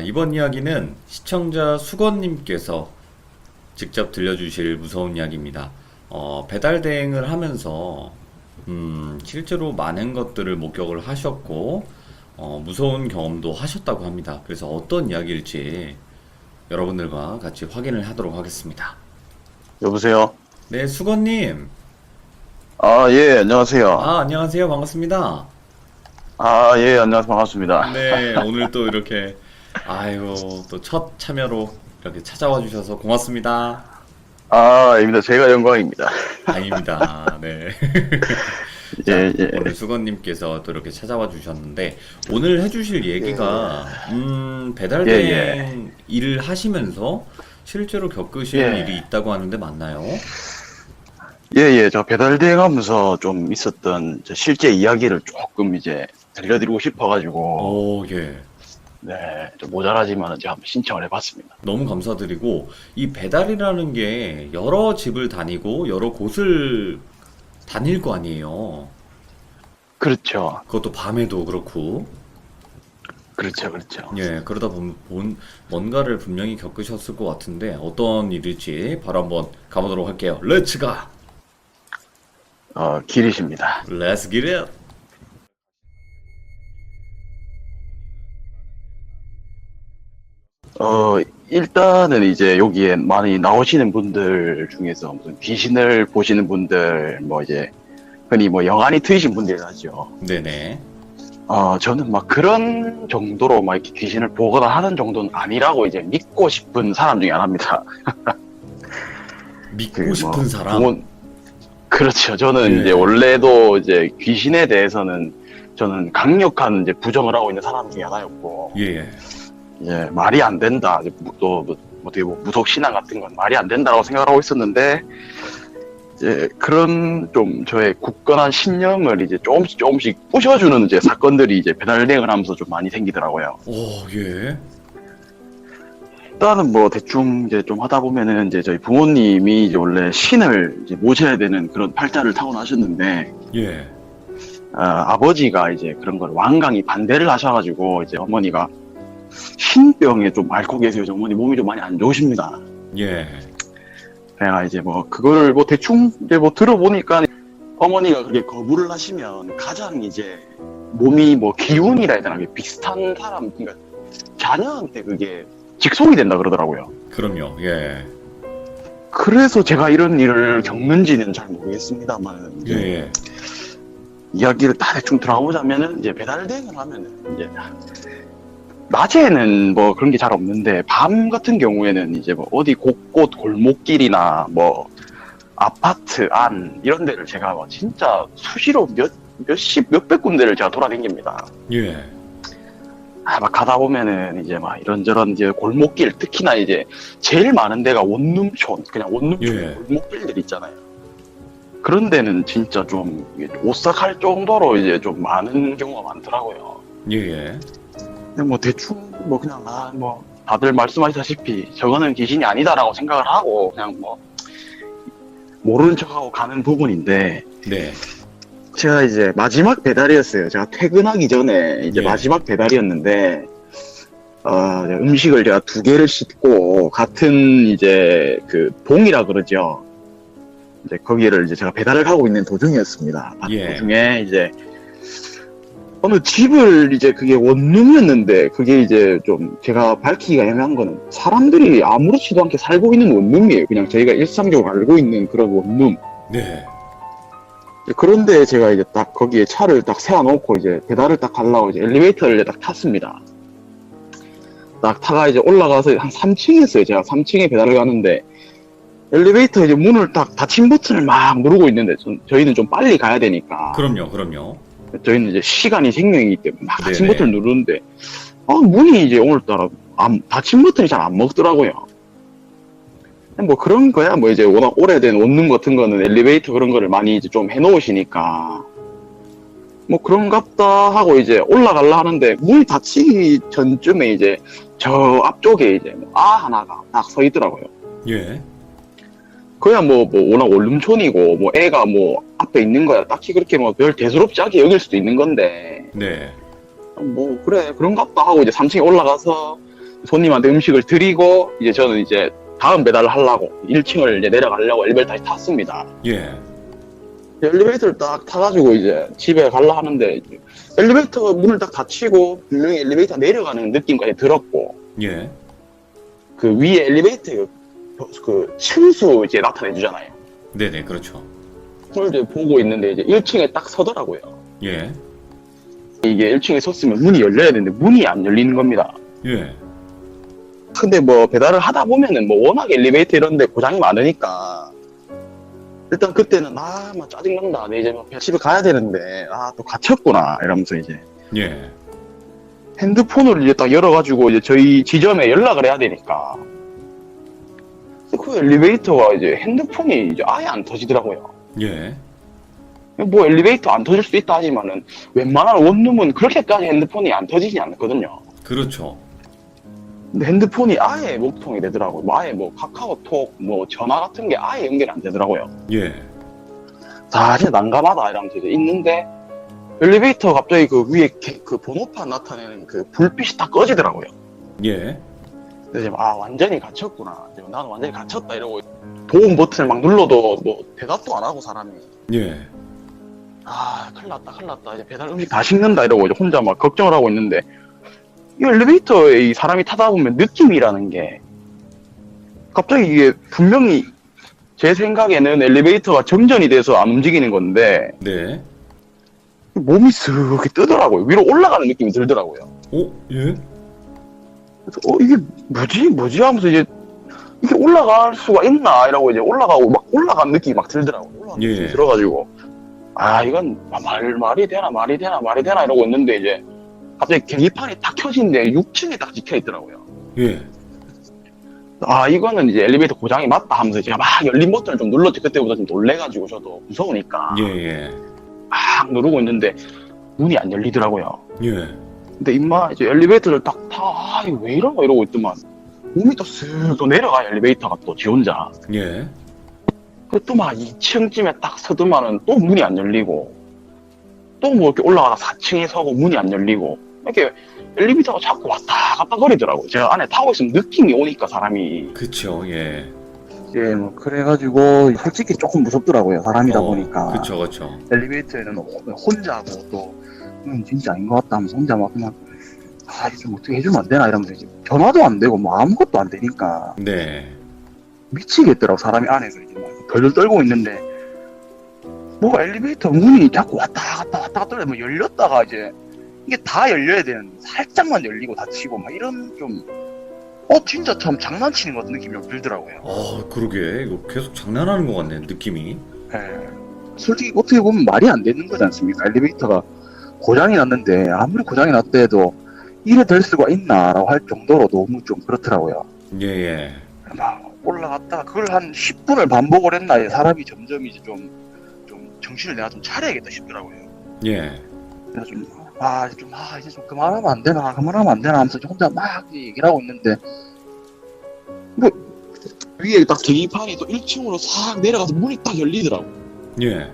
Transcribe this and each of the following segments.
이번 이야기는 시청자 수건님께서 직접 들려주실 무서운 이야기입니다. 배달 대행을 하면서 실제로 많은 것들을 목격을 하셨고 무서운 경험도 하셨다고 합니다. 그래서 어떤 이야기일지 여러분들과 같이 확인을 하도록 하겠습니다. 여보세요? 네, 수건님. 아, 예, 안녕하세요. 안녕하세요. 반갑습니다. 아, 예, 안녕하세요. 반갑습니다. 네, 오늘 또 이렇게 아이고 또 첫 참여로 이렇게 찾아와 주셔서 고맙습니다. 아, 아닙니다. 제가 영광입니다. 다행입니다. 네. 자, 예, 예. 오늘 수건님께서 또 이렇게 찾아와 주셨는데, 오늘 해주실 얘기가, 예, 예. 배달대행 일을 하시면서 실제로 겪으신 예. 일이 있다고 하는데 맞나요? 예, 예. 저 배달 대행하면서 좀 있었던 저 실제 이야기를 조금 이제 들려드리고 싶어가지고, 예. 네, 좀 모자라지만 제가 한번 신청을 해봤습니다. 너무 감사드리고, 이 배달이라는 게 여러 집을 다니고 여러 곳을 다닐 거 아니에요. 그렇죠. 그것도 밤에도 그렇고. 그렇죠. 그렇죠. 예, 그러다 보면 뭔가를 분명히 겪으셨을 것 같은데 어떤 일일지 바로 한번 가보도록 할게요. 렛츠 가! 길이십니다. Let's get it! 일단은 이제 여기에 많이 나오시는 분들 중에서 무슨 귀신을 보시는 분들, 뭐 이제 흔히 뭐 영안이 트이신 분들이 하죠. 네네. 저는 막 그런 정도로 막 이렇게 귀신을 보거나 하는 정도는 아니라고 이제 믿고 싶은 사람 중에 하나입니다. 믿고 싶은 사람? 그렇죠. 저는 네. 이제 원래도 이제 귀신에 대해서는 저는 강력한 이제 부정을 하고 있는 사람 중에 하나였고, 예. 이제 말이 안 된다. 이제 어떻게 뭐 무속 신앙 같은 건 말이 안 된다라고 생각을 하고 있었는데, 이제 그런 좀 저의 굳건한 신념을 이제 조금씩 부셔주는 이제 사건들이 이제 배달 대행을 하면서 좀 많이 생기더라고요. 예. 일단은 뭐 대충 이제 좀 하다 보면은 이제 저희 부모님이 이제 원래 신을 이제 모셔야 되는 그런 팔자를 타고나셨는데, 예. 아버지가 이제 그런 걸 완강히 반대를 하셔가지고 이제 어머니가 신병에 좀 앓고 계세요. 어머니 몸이 좀 많이 안 좋으십니다. 예. 내가 이제 뭐 그거를 뭐 대충 이제 뭐 들어보니까 어머니가 그렇게 거부를 하시면 가장 이제 몸이 뭐 기운이라 해야 되나 비슷한 사람, 그러니까 자녀한테 그게 직속이 된다 그러더라고요. 그럼요. 예. 그래서 제가 이런 일을 겪는지는 잘 모르겠습니다만 이제 예. 이야기를 다 대충 들어보자면은 이제 배달 대행을 하면은 이제 낮에는 뭐 그런 게 잘 없는데 밤 같은 경우에는 이제 뭐 어디 곳곳 골목길이나 뭐 아파트 안 이런 데를 제가 뭐 진짜 수시로 몇백 군데를 제가 돌아다닙니다. 예. 막 가다 보면은 이제 막 이런저런 이제 골목길, 특히나 이제 제일 많은 데가 원룸촌, 그냥 원룸촌 예. 골목길들 있잖아요. 그런 데는 진짜 좀 오싹할 정도로 이제 좀 많은 경우가 많더라고요. 예. 근데 뭐 대충 뭐 그냥 뭐 다들 말씀하시다시피 저거는 귀신이 아니다라고 생각을 하고 그냥 뭐 모르는 척하고 가는 부분인데, 네. 제가 이제 마지막 배달이었어요. 제가 퇴근하기 전에 이제 예. 마지막 배달이었는데 음식을 제가 2개를 싣고 같은 이제 그 봉이라 그러죠. 이제 거기를 이제 제가 배달을 하고 있는 도중이었습니다. 예. 도중에 이제 어느 집을 이제 그게 원룸이었는데, 그게 이제 좀 제가 밝히기가 애매한 거는 사람들이 아무렇지도 않게 살고 있는 원룸이에요. 그냥 저희가 일상적으로 알고 있는 그런 원룸. 네. 그런데 제가 이제 딱 거기에 차를 딱 세워놓고 이제 배달을 딱 가려고 이제 엘리베이터를 딱 탔습니다. 딱 타가 이제 올라가서 한 3층이었어요. 제가 3층에 배달을 가는데 엘리베이터 이제 문을 딱 닫힌 버튼을 막 누르고 있는데 저희는 좀 빨리 가야 되니까. 그럼요. 저희는 이제 시간이 생명이기 때문에 막 닫힌 네네. 버튼을 누르는데 문이 이제 오늘따라 닫힌 버튼이 잘 안 먹더라고요. 뭐 그런 거야. 뭐 이제 워낙 오래된 원룸 같은 거는 엘리베이터 그런 거를 많이 이제 좀 해놓으시니까 뭐 그런갑다 하고 이제 올라가려 하는데 문이 닫히기 전쯤에 이제 저 앞쪽에 이제 하나가 딱 서 있더라고요. 예. 그야 뭐 워낙 원룸촌이고 뭐 애가 뭐 앞에 있는 거야 딱히 그렇게 뭐 별 대수롭지 않게 여길 수도 있는 건데, 네. 뭐 그래 그런갑다 하고 이제 3층에 올라가서 손님한테 음식을 드리고 이제 저는 이제 다음 배달을 하려고 1층을 이제 내려가려고 엘리베이터 다시 탔습니다. 예. 엘리베이터를 딱 타가지고 이제 집에 가려 하는데 엘리베이터 문을 딱 닫히고 분명히 엘리베이터 내려가는 느낌까지 들었고 예. 그 위에 엘리베이터 그 층수 이제 나타내 주잖아요. 네네, 그렇죠. 그걸 이제 보고 있는데 이제 1층에 딱 서더라고요. 예. 이게 1층에 섰으면 문이 열려야 되는데 문이 안 열리는 겁니다. 예. 근데 뭐 배달을 하다 보면은 뭐 워낙 엘리베이터 이런 데 고장이 많으니까 일단 그때는 막 짜증난다. 내 이제 뭐 집에 가야 되는데 또 갇혔구나 이러면서 이제 예. 핸드폰을 이제 딱 열어가지고 이제 저희 지점에 연락을 해야 되니까 그 엘리베이터가 이제 핸드폰이 이제 아예 안 터지더라고요. 예. 뭐 엘리베이터 안 터질 수 있다 하지만은 웬만한 원룸은 그렇게까지 핸드폰이 안 터지지 않거든요. 그렇죠. 근데 핸드폰이 아예 목통이 되더라고요. 뭐 아예 뭐 카카오톡, 뭐 전화 같은 게 아예 연결이 안 되더라고요. 예. 사실 난감하다 이러면서 이제 있는데 엘리베이터 갑자기 그 위에 그 번호판 나타내는 그 불빛이 딱 꺼지더라고요. 예. 그래서 완전히 갇혔구나. 나는 완전히 갇혔다 이러고 도움 버튼을 막 눌러도 뭐 대답도 안 하고 사람이. 예. 큰일 났다. 이제 배달 음식 다 식는다 이러고 이제 혼자 막 걱정을 하고 있는데 이 엘리베이터에 이 사람이 타다 보면 느낌이라는 게 갑자기 이게 분명히 제 생각에는 엘리베이터가 정전이 돼서 안 움직이는 건데 네. 몸이 쓱 뜨더라고요. 위로 올라가는 느낌이 들더라고요. 예. 그래서 이게 뭐지 하면서 이제 이게 올라갈 수가 있나 이러고 이제 올라가고 막 올라간 느낌이 막 들더라고요. 올라간 예. 느낌이 들어가지고 이건 말이 되나 이러고 있는데 이제 갑자기 계기판이 딱 켜진데 6층에 딱 찍혀 있더라고요. 예. 이거는 이제 엘리베이터 고장이 맞다 하면서 제가 막 열린 버튼을 좀 눌렀지. 그때보다 좀 놀래가지고 저도 무서우니까 예. 막 누르고 있는데 문이 안 열리더라고요. 예. 근데 이제 엘리베이터를 딱 이거 왜 이런가 이러고 있더만 몸이 또 쓱 또 내려가 엘리베이터가 또 지 혼자. 예. 또 막 2층쯤에 딱 서더만은 또 문이 안 열리고 또 뭐 이렇게 올라가다 4층에 서고 문이 안 열리고 이렇게 엘리베이터가 자꾸 왔다 갔다 거리더라고요. 제가 안에 타고 있으면 느낌이 오니까 사람이. 그쵸. 예. 예, 뭐 그래가지고 솔직히 조금 무섭더라고요. 사람이다 보니까. 그쵸. 엘리베이터에는 혼자고 또 진짜 아닌 것 같다 하면서 혼자 막 그냥 이거 좀 어떻게 해주면 안 되나 이러면서 이제 전화도 안 되고 뭐 아무것도 안 되니까 네. 미치겠더라고. 사람이 안에서 이제 막 덜덜 떨고 있는데 뭐가 엘리베이터 문이 자꾸 왔다 갔다 뭐 열렸다가 이제 이게 다 열려야 되는 살짝만 열리고 닫히고 막 이런 좀 진짜 참 장난치는 것 같은 느낌이 좀 들더라고요. 그러게. 이거 계속 장난하는 것 같네, 느낌이. 예. 솔직히 어떻게 보면 말이 안 되는 거지 않습니까? 엘리베이터가 고장이 났는데 아무리 고장이 났다 해도 이래 될 수가 있나라고 할 정도로 너무 좀 그렇더라고요. 예. 막 올라갔다가 그걸 한 10분을 반복을 했나 사람이 점점 이제 좀 정신을 내가 좀 차려야겠다 싶더라고요. 예. 그래서 이제 좀 그만하면 안 되나 하면서 혼자 막 얘기를 하고 있는데 뭐 위에 딱 계기판이 또 1층으로 싹 내려가서 문이 딱 열리더라고. 예.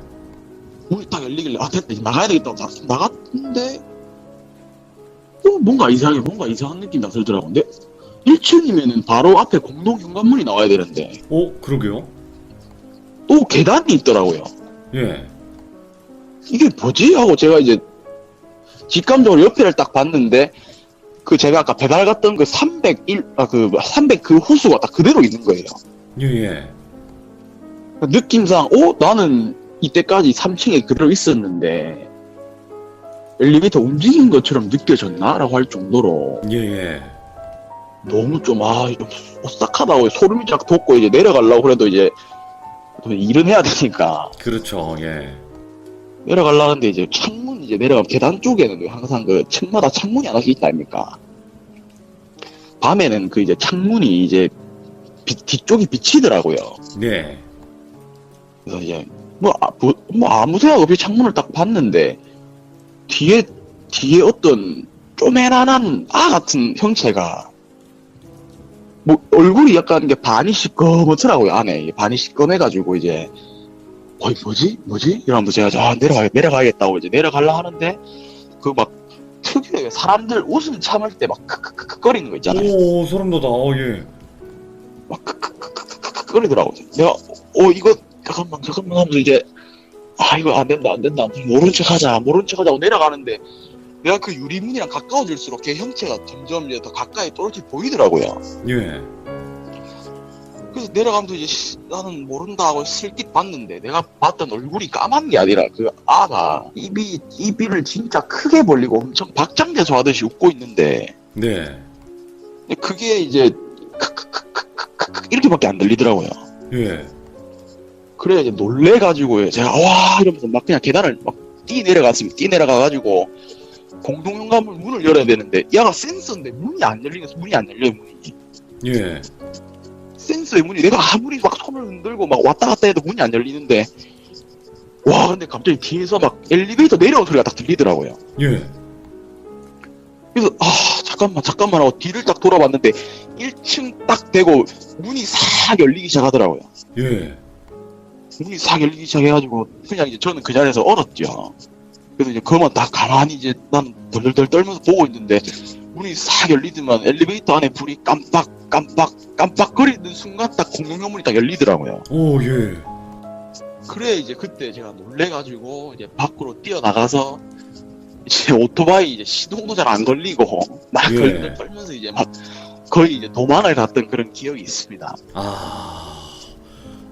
문이 딱 열리길래 됐다 이제 나가야 되겠다고 나갔는데 뭔가 이상한 느낌이 들더라고. 근데 1층이면은 바로 앞에 공동 현관문이 나와야 되는데 그러게요. 또 계단이 있더라고요. 예. 이게 뭐지? 하고 제가 이제 직감적으로 옆에를 딱 봤는데 제가 아까 배달 갔던 그 300 그 호수가 딱 그대로 있는 거예요. 예. 느낌상 나는 이때까지 3층에 그대로 있었는데 엘리베이터 움직인 것처럼 느껴졌나? 라고 할 정도로 예. 너무 좀 오싹하다고 소름이 쫙 돋고 이제 내려가려고 그래도 이제 일은 해야 되니까 그렇죠. 예. 내려가려고 하는데 이제 창문 이제 내려가면 계단 쪽에는 항상 그 층마다 창문이 하나씩 있다 아닙니까? 밤에는 그 이제 창문이 이제 뒤쪽이 비치더라고요. 네. 그래서 이제 뭐 아무 생각 없이 창문을 딱 봤는데 뒤에 어떤 쪼매난한 같은 형체가 뭐 얼굴이 약간 이게 반이 시꺼멓더라고요. 안에 반이 시꺼매가지고 이제 뭐지 이러면서 제가 내려가야겠다고 이제 내려가려 하는데 그 막 특유의 사람들 웃음 참을 때 막 크크크크 거리는 거 있잖아요. 오, 소름 돋아. 예. 막 크크크크크 거리더라고. 내가 이거 잠깐만 하면서 이제 이거 안 된다 모른 척하자고 내려가는데 내가 그 유리문이랑 가까워질수록 걔 형체가 점점 이제 더 가까이 또렷이 보이더라고요. 예. 그래서 내려가면서 이제 나는 모른다 하고 슬깃 봤는데 내가 봤던 얼굴이 까만 게 아니라 그 아가 입을 진짜 크게 벌리고 엄청 박장대소 하듯이 웃고 있는데 네. 그게 이제 크크크크크크 이렇게밖에 안 들리더라고요. 예. 그래 이제 놀래가지고 제가 와 이러면서 막 그냥 계단을 막 뛰 내려가가지고 공동현관문 문을 열어야 되는데 얘가 센서인데 문이 안 열려요. 문이. 예. 센서의 문이 내가 아무리 막 손을 흔들고 막 왔다 갔다 해도 문이 안 열리는데 와 근데 갑자기 뒤에서 막 엘리베이터 내려오는 소리가 딱 들리더라고요. 예. 그래서 잠깐만 하고 뒤를 딱 돌아봤는데 1층 딱 대고 문이 싹 열리기 시작하더라고요. 예. 문이 싹 열리기 시작해가지고 그냥 이제 저는 그 자리에서 얼었죠. 그래서 이제 그만 다 가만히 이제 난 덜덜 떨면서 보고 있는데 문이 싹 열리더만 엘리베이터 안에 불이 깜빡거리는 순간 딱 공룡문이 딱 열리더라고요. 오, 예. 그래 이제 그때 제가 놀래가지고 이제 밖으로 뛰어나가서 이제 오토바이 이제 시동도 잘 안 걸리고 막 예. 덜덜 떨면서 이제 막 거의 이제 도망을 갔던 그런 기억이 있습니다.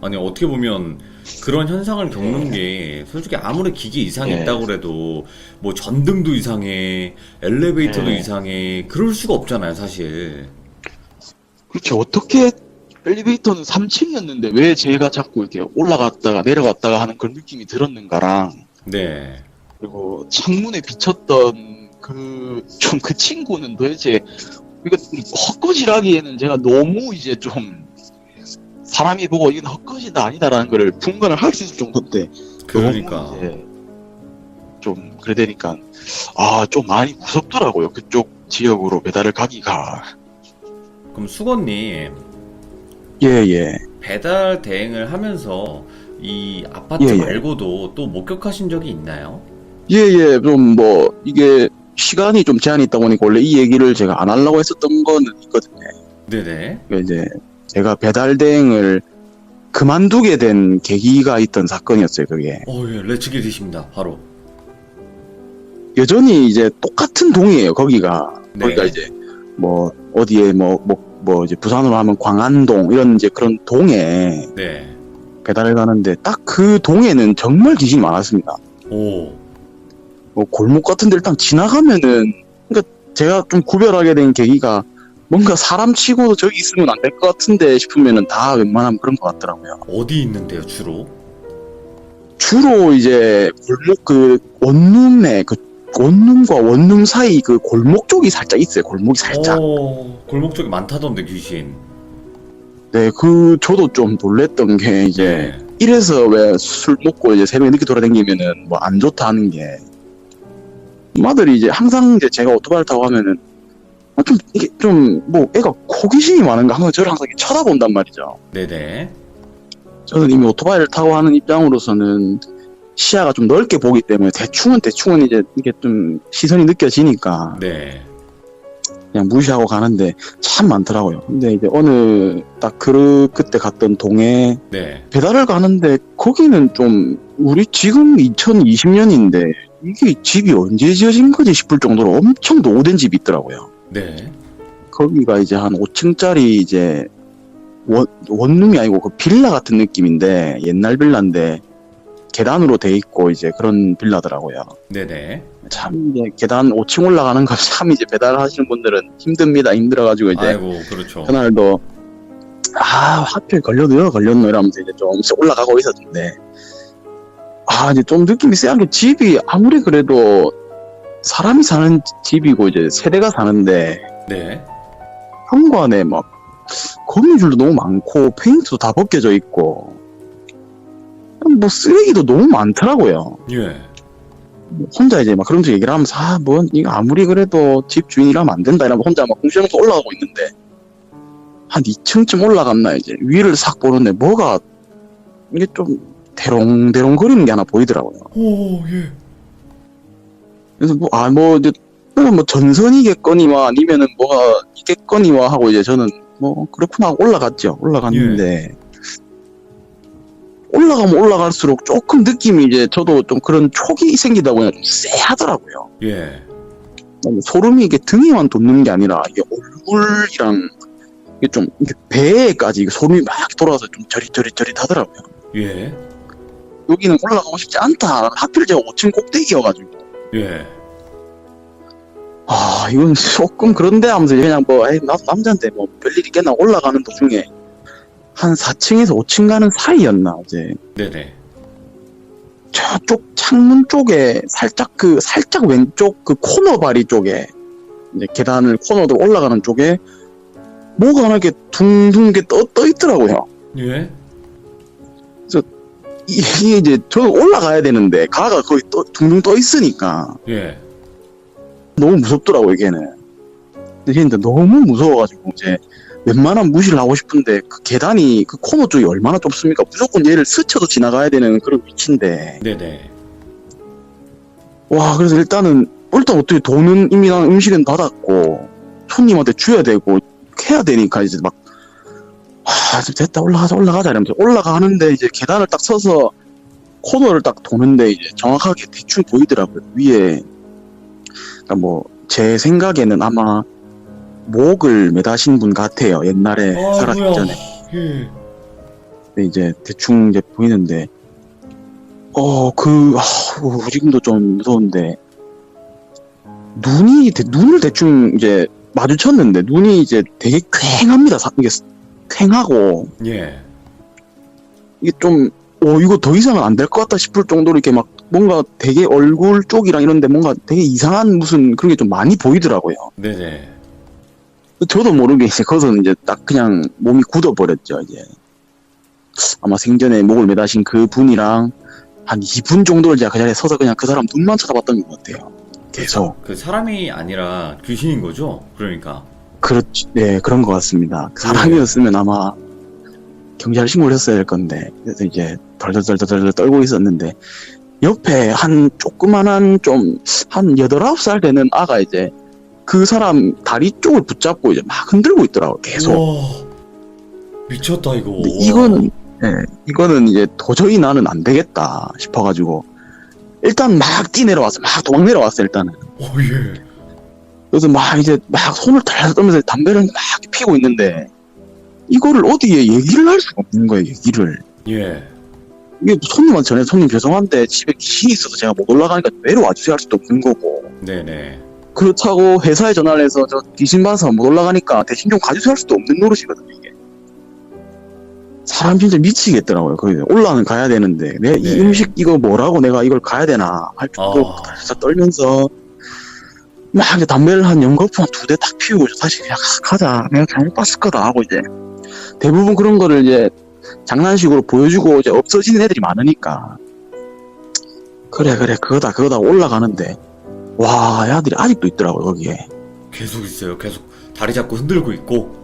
아니, 어떻게 보면 그런 현상을 겪는 게 솔직히 아무리 기계 이상이 예. 있다고 그래도 뭐 전등도 이상해, 엘리베이터도 예. 이상해, 그럴 수가 없잖아요, 사실. 그렇죠. 어떻게 엘리베이터는 3층이었는데 왜 제가 자꾸 이렇게 올라갔다가 내려갔다가 하는 그런 느낌이 들었는가랑 네. 그리고 창문에 비쳤던 그 친구는 도대체 이거 헛것이라기에는 제가 너무 이제 좀 사람이 보고 이건 헛것이다 아니다라는 거를 분간을 할 수 있을 정도인데 그러니까. 너무 이제 좀 그러다니까 좀 많이 무섭더라고요. 그쪽 지역으로 배달을 가기가. 그럼 수건님, 예. 배달 대행을 하면서 이 아파트 예, 예. 말고도 또 목격하신 적이 있나요? 예. 좀 이게 시간이 좀 제한이 있다 보니까 원래 이 얘기를 제가 안 하려고 했었던 거는 있거든요. 네네. 이제 제가 배달 대행을 그만두게 된 계기가 있던 사건이었어요. 그게 예, 레츠기 되십니다, 바로. 여전히 이제 똑같은 동이에요. 거기가 네. 이제 어디에 이제 부산으로 하면 광안동 이런 이제 그런 동에 네. 배달을 가는데 딱 그 동에는 정말 귀신이 많았습니다. 오. 골목 같은 데를 딱 지나가면은 그러니까 제가 좀 구별하게 된 계기가 뭔가 사람 치고도 저기 있으면 안 될 것 같은데 싶으면은 다 웬만하면 그런 것 같더라고요. 어디 있는데요, 주로? 주로 이제 골목 그 원룸과 원룸 사이 그 골목 쪽이 살짝 있어요. 골목이 살짝. 골목 쪽에 많다던데, 귀신. 네, 저도 좀 놀랬던 게 이제 네. 이래서 왜 술 먹고 이제 새벽에 늦게 돌아다니면은 뭐 안 좋다 하는 게 엄마들이 이제 항상 이제 제가 오토바이를 타고 가면은 이게 애가 호기심이 많은가 하면 저를 항상 이렇게 쳐다본단 말이죠. 네네. 저는 이미 오토바이를 타고 하는 입장으로서는 시야가 좀 넓게 보기 때문에 대충은 이제 이게 좀 시선이 느껴지니까 네. 그냥 무시하고 가는데 참 많더라고요. 근데 이제 어느 딱 그때 갔던 동에 네. 배달을 가는데 거기는 좀 우리 지금 2020년인데 이게 집이 언제 지어진 거지 싶을 정도로 엄청 노후된 집이 있더라고요. 네. 거기가 이제 한 5층짜리 이제 원룸이 아니고 그 빌라 같은 느낌인데 옛날 빌라인데 계단으로 돼 있고 이제 그런 빌라더라고요. 네네. 참 이제 계단 5층 올라가는 거 참 이제 배달하시는 분들은 힘들어가지고 이제 아이고, 그렇죠. 그날도 하필 걸렸노 이러면서 이제 조금씩 올라가고 있었는데 이제 좀 느낌이 쎄한 게 집이 아무리 그래도 사람이 사는 집이고 이제 세대가 사는데 네. 현관에 막 거미줄도 너무 많고 페인트도 다 벗겨져 있고 쓰레기도 너무 많더라고요. 예. 혼자 이제 막 그러면서 얘기를 하면서 이거 아무리 그래도 집 주인이라면 안 된다 이러면 혼자 막 궁시렁궁시 올라가고 있는데 한 2층쯤 올라갔나 이제 위를 싹 보는데 뭐가 이게 좀 대롱대롱 거리는 게 하나 보이더라고요. 오, 예. 그래서 이제 뭐 전선이겠거니와 아니면은 뭐가 있겠거니와 하고 이제 저는 뭐 그렇구나 하고 올라갔죠. 올라갔는데 올라가면 올라갈수록 조금 느낌이 이제 저도 좀 그런 촉이 생기다 보니 좀 쎄하더라고요. 예. 소름이 이게 등에만 돋는 게 아니라 이게 얼굴이랑 이게 좀 이게 배에까지 이게 소름이 막 돌아서 좀 저릿저릿하더라고요. 예. 여기는 올라가고 싶지 않다. 하필 제가 5층 꼭대기여가지고. 예. 아, 이건 조금 그런데 하면서 그냥 뭐, 에이, 나도 남자인데 뭐 별일 있겠나 올라가는 도중에 한 4층에서 5층 가는 사이였나, 이제. 네네. 저쪽 창문 쪽에 살짝 왼쪽 그 코너 바리 쪽에 이제 계단을 코너로 올라가는 쪽에 뭐가 하나 이렇게 둥둥 게 떠 있더라고요. 예. 이게 이제 저는 올라가야 되는데 가가 거의 둥둥 떠 있으니까 예. 너무 무섭더라고 이게는. 근데 진짜 너무 무서워가지고 이제 웬만하면 무시를 하고 싶은데 그 계단이 그 코너 쪽이 얼마나 좁습니까? 무조건 얘를 스쳐도 지나가야 되는 그런 위치인데. 네네. 와, 그래서 일단 어떻게 돈은 이미 난 음식은 받았고 손님한테 줘야 되고 해야 되니까 이제 막 됐다 올라가자 이러면서 올라가는데 이제 계단을 딱 서서 코너를 딱 도는데 이제 정확하게 대충 보이더라고요. 위에 그러니까 뭐 제 생각에는 아마 목을 매다신 분 같아요. 옛날에 살았기 전에. 예. 근데 이제 대충 이제 보이는데 지금도 좀 무서운데 눈을 대충 이제 마주쳤는데 눈이 이제 되게 퀭합니다. 이게 퀭하고 예. 이게 좀 이거 더 이상은 안 될 것 같다 싶을 정도로 이렇게 막 뭔가 되게 얼굴 쪽이랑 이런데 뭔가 되게 이상한 무슨 그런 게 좀 많이 보이더라고요. 네네. 저도 모르게 이제 거기서 이제 딱 그냥 몸이 굳어버렸죠. 이제 아마 생전에 목을 매다신 그 분이랑 한 2분 정도를 제가 그 자리에 서서 그냥 그 사람 눈만 쳐다봤던 것 같아요. 계속. 그 사람이 아니라 귀신인 거죠? 그러니까. 그렇지, 네, 그런 것 같습니다. 그 사람이었으면 아마 경찰 신고를 했어야 될 건데, 그래서 이제 덜덜덜덜 떨고 있었는데, 옆에 한 조그만한 한 8, 9살 되는 아가 이제 그 사람 다리 쪽을 붙잡고 이제 막 흔들고 있더라고요, 계속. 와, 미쳤다, 이거. 근데 이거는 이제 도저히 나는 안 되겠다 싶어가지고, 일단 막 뛰내려왔어. 막 도망 내려왔어, 일단은. 예. 그래서 막 이제 막 손을 달라서 떨면서 담배를 막 피우고 있는데 이거를 어디에 얘기를 할 수가 없는 거예요. 얘기를. 예. 이게 손님한테 전에 손님 죄송한데 집에 귀신이 있어서 제가 못 올라가니까 내려와 주세요 할 수도 없는 거고. 네네. 그렇다고 회사에 전화를 해서 저 귀신 봐서 못 올라가니까 대신 좀 가주세요 할 수도 없는 노릇이거든요. 이게. 사람 진짜 미치겠더라고요. 거기 올라는 가야 되는데 내가 이 음식 이거 뭐라고 내가 이걸 가야 되나 할 정도 진짜 떨면서 막 이제 담배를 한 연거푸 한 2대 딱 피우고 다시 그냥 가자 내가 잘못 봤을 거다 하고 이제 대부분 그런 거를 이제 장난식으로 보여주고 이제 없어지는 애들이 많으니까 그래 그거다 올라가는데 와 애들이 아직도 있더라고요 거기에. 계속 있어요. 계속 다리 잡고 흔들고 있고.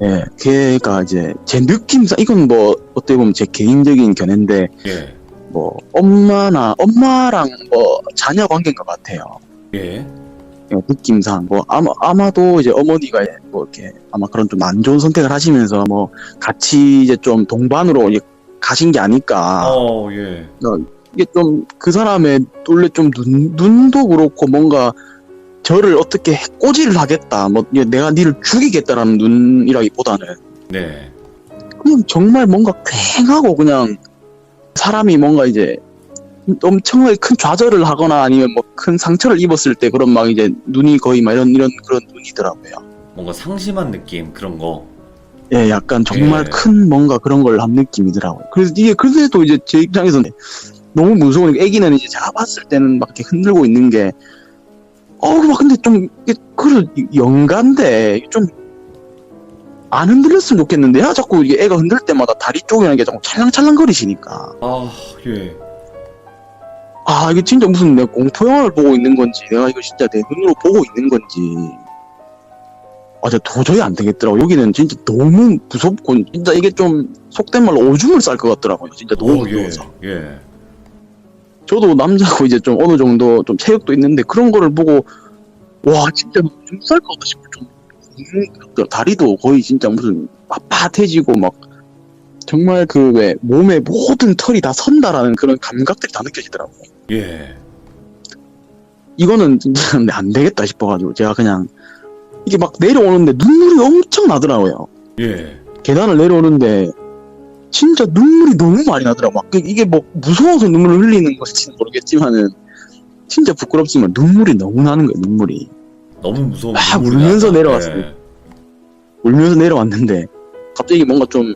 예, 걔가 이제 제 느낌상 이건 뭐 어떻게 보면 제 개인적인 견해인데 예. 뭐 엄마랑 뭐 자녀 관계인 것 같아요. 예. 느낌상 뭐 아마도 이제 어머니가 뭐 이렇게 아마 그런 좀 안 좋은 선택을 하시면서 뭐 같이 이제 좀 동반으로 이제 가신 게 아닐까. 예. 이게 좀 그 사람의 원래 좀 눈도 그렇고 뭔가 저를 어떻게 꼬지를 하겠다 뭐 내가 니를 죽이겠다라는 눈이라기보다는 네. 그냥 정말 뭔가 퀭하고 그냥 사람이 뭔가 이제 엄청나게 큰 좌절을 하거나 아니면 뭐 큰 상처를 입었을 때 그런 막 이제 눈이 거의 막 이런 그런 눈이더라고요. 뭔가 상심한 느낌 그런 거. 예, 약간 정말 예. 큰 뭔가 그런 걸 한 느낌이더라고요. 그래서 이게 그래도 이제 제 입장에서는 너무 무서우니까 애기는 이제 제가 봤을 때는 막 이렇게 흔들고 있는 게 막 근데 좀 그래 영가인데 좀 안 흔들렸으면 좋겠는데 야 자꾸 이게 애가 흔들 때마다 다리 쪽이나 이게 자꾸 찰랑찰랑거리시니까 예. 이게 진짜 무슨 내가 공포영화를 보고 있는 건지 내가 이거 진짜 내 눈으로 보고 있는 건지 진짜 도저히 안 되겠더라고. 여기는 진짜 너무 무섭고 진짜 이게 좀 속된 말로 오줌을 쌀 것 같더라고요. 진짜 너무 무서워서. 예. 저도 남자고 이제 좀 어느 정도 좀 체력도 있는데 그런 거를 보고 와, 진짜 죽살 것 같다 싶을 정도로 다리도 거의 진짜 무슨 빳빳해지고 막 정말 그 왜 몸에 모든 털이 다 선다라는 그런 감각들이 다 느껴지더라고. 예. 이거는 진짜 안 되겠다 싶어가지고 제가 그냥 이게 막 내려오는데 눈물이 엄청 나더라고요. 예. 계단을 내려오는데 진짜 눈물이 너무 많이 나더라고. 막 이게 뭐 무서워서 눈물을 흘리는 것인지는 모르겠지만은 진짜 부끄럽지만 눈물이 너무 나는 거예요. 눈물이 너무 무서운 막 눈물이 울면서 나다. 내려왔어요. 예. 울면서 내려왔는데 갑자기 뭔가 좀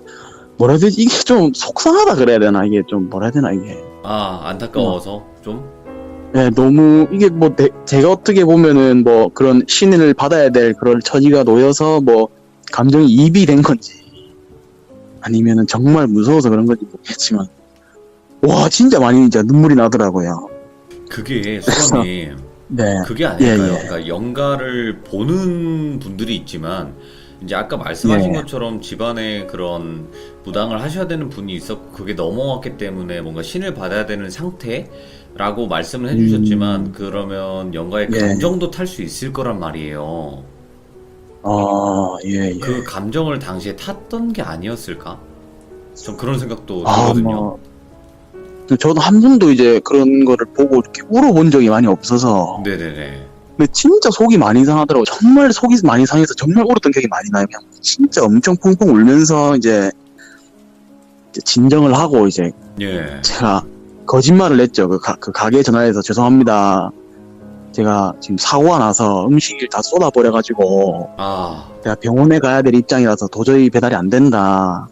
뭐라 해야 되지? 이게 좀 속상하다 그래야 되나? 이게 좀 뭐라 해야 되나 이게? 아, 안타까워서 좀? 네, 너무 이게 뭐 제가 어떻게 보면은 뭐 그런 신을 받아야 될 그런 처지가 놓여서 뭐 감정이 입이 된 건지 아니면은 정말 무서워서 그런 건지 모르겠지만 와 진짜 많이 진짜 눈물이 나더라고요. 그게 수건님, 네. 그게 아닐까요? 예, 예. 그러니까 연가를 보는 분들이 있지만 이제 아까 말씀하신 예. 것처럼 집안에 그런 무당을 하셔야 되는 분이 있었고 그게 넘어왔기 때문에 뭔가 신을 받아야 되는 상태라고 말씀을 해주셨지만 그러면 연가의 예. 감정도 탈 수 있을 거란 말이에요. 아, 예, 예. 그 감정을 당시에 탔던 게 아니었을까? 전 그런 생각도 아, 들거든요. 뭐 저도 한 번도 이제 그런 거를 보고 이렇게 울어본 적이 많이 없어서 네네네. 근데 진짜 속이 많이 상하더라고. 정말 속이 많이 상해서 정말 울었던 기억이 많이 나요. 그냥 진짜 엄청 펑펑 울면서 이제 진정을 하고 이제 예. 제가 거짓말을 했죠. 그 가게에 전화해서 죄송합니다. 제가 지금 사고가 나서 음식을 다 쏟아버려가지고 아, 제가 병원에 가야 될 입장이라서 도저히 배달이 안 된다.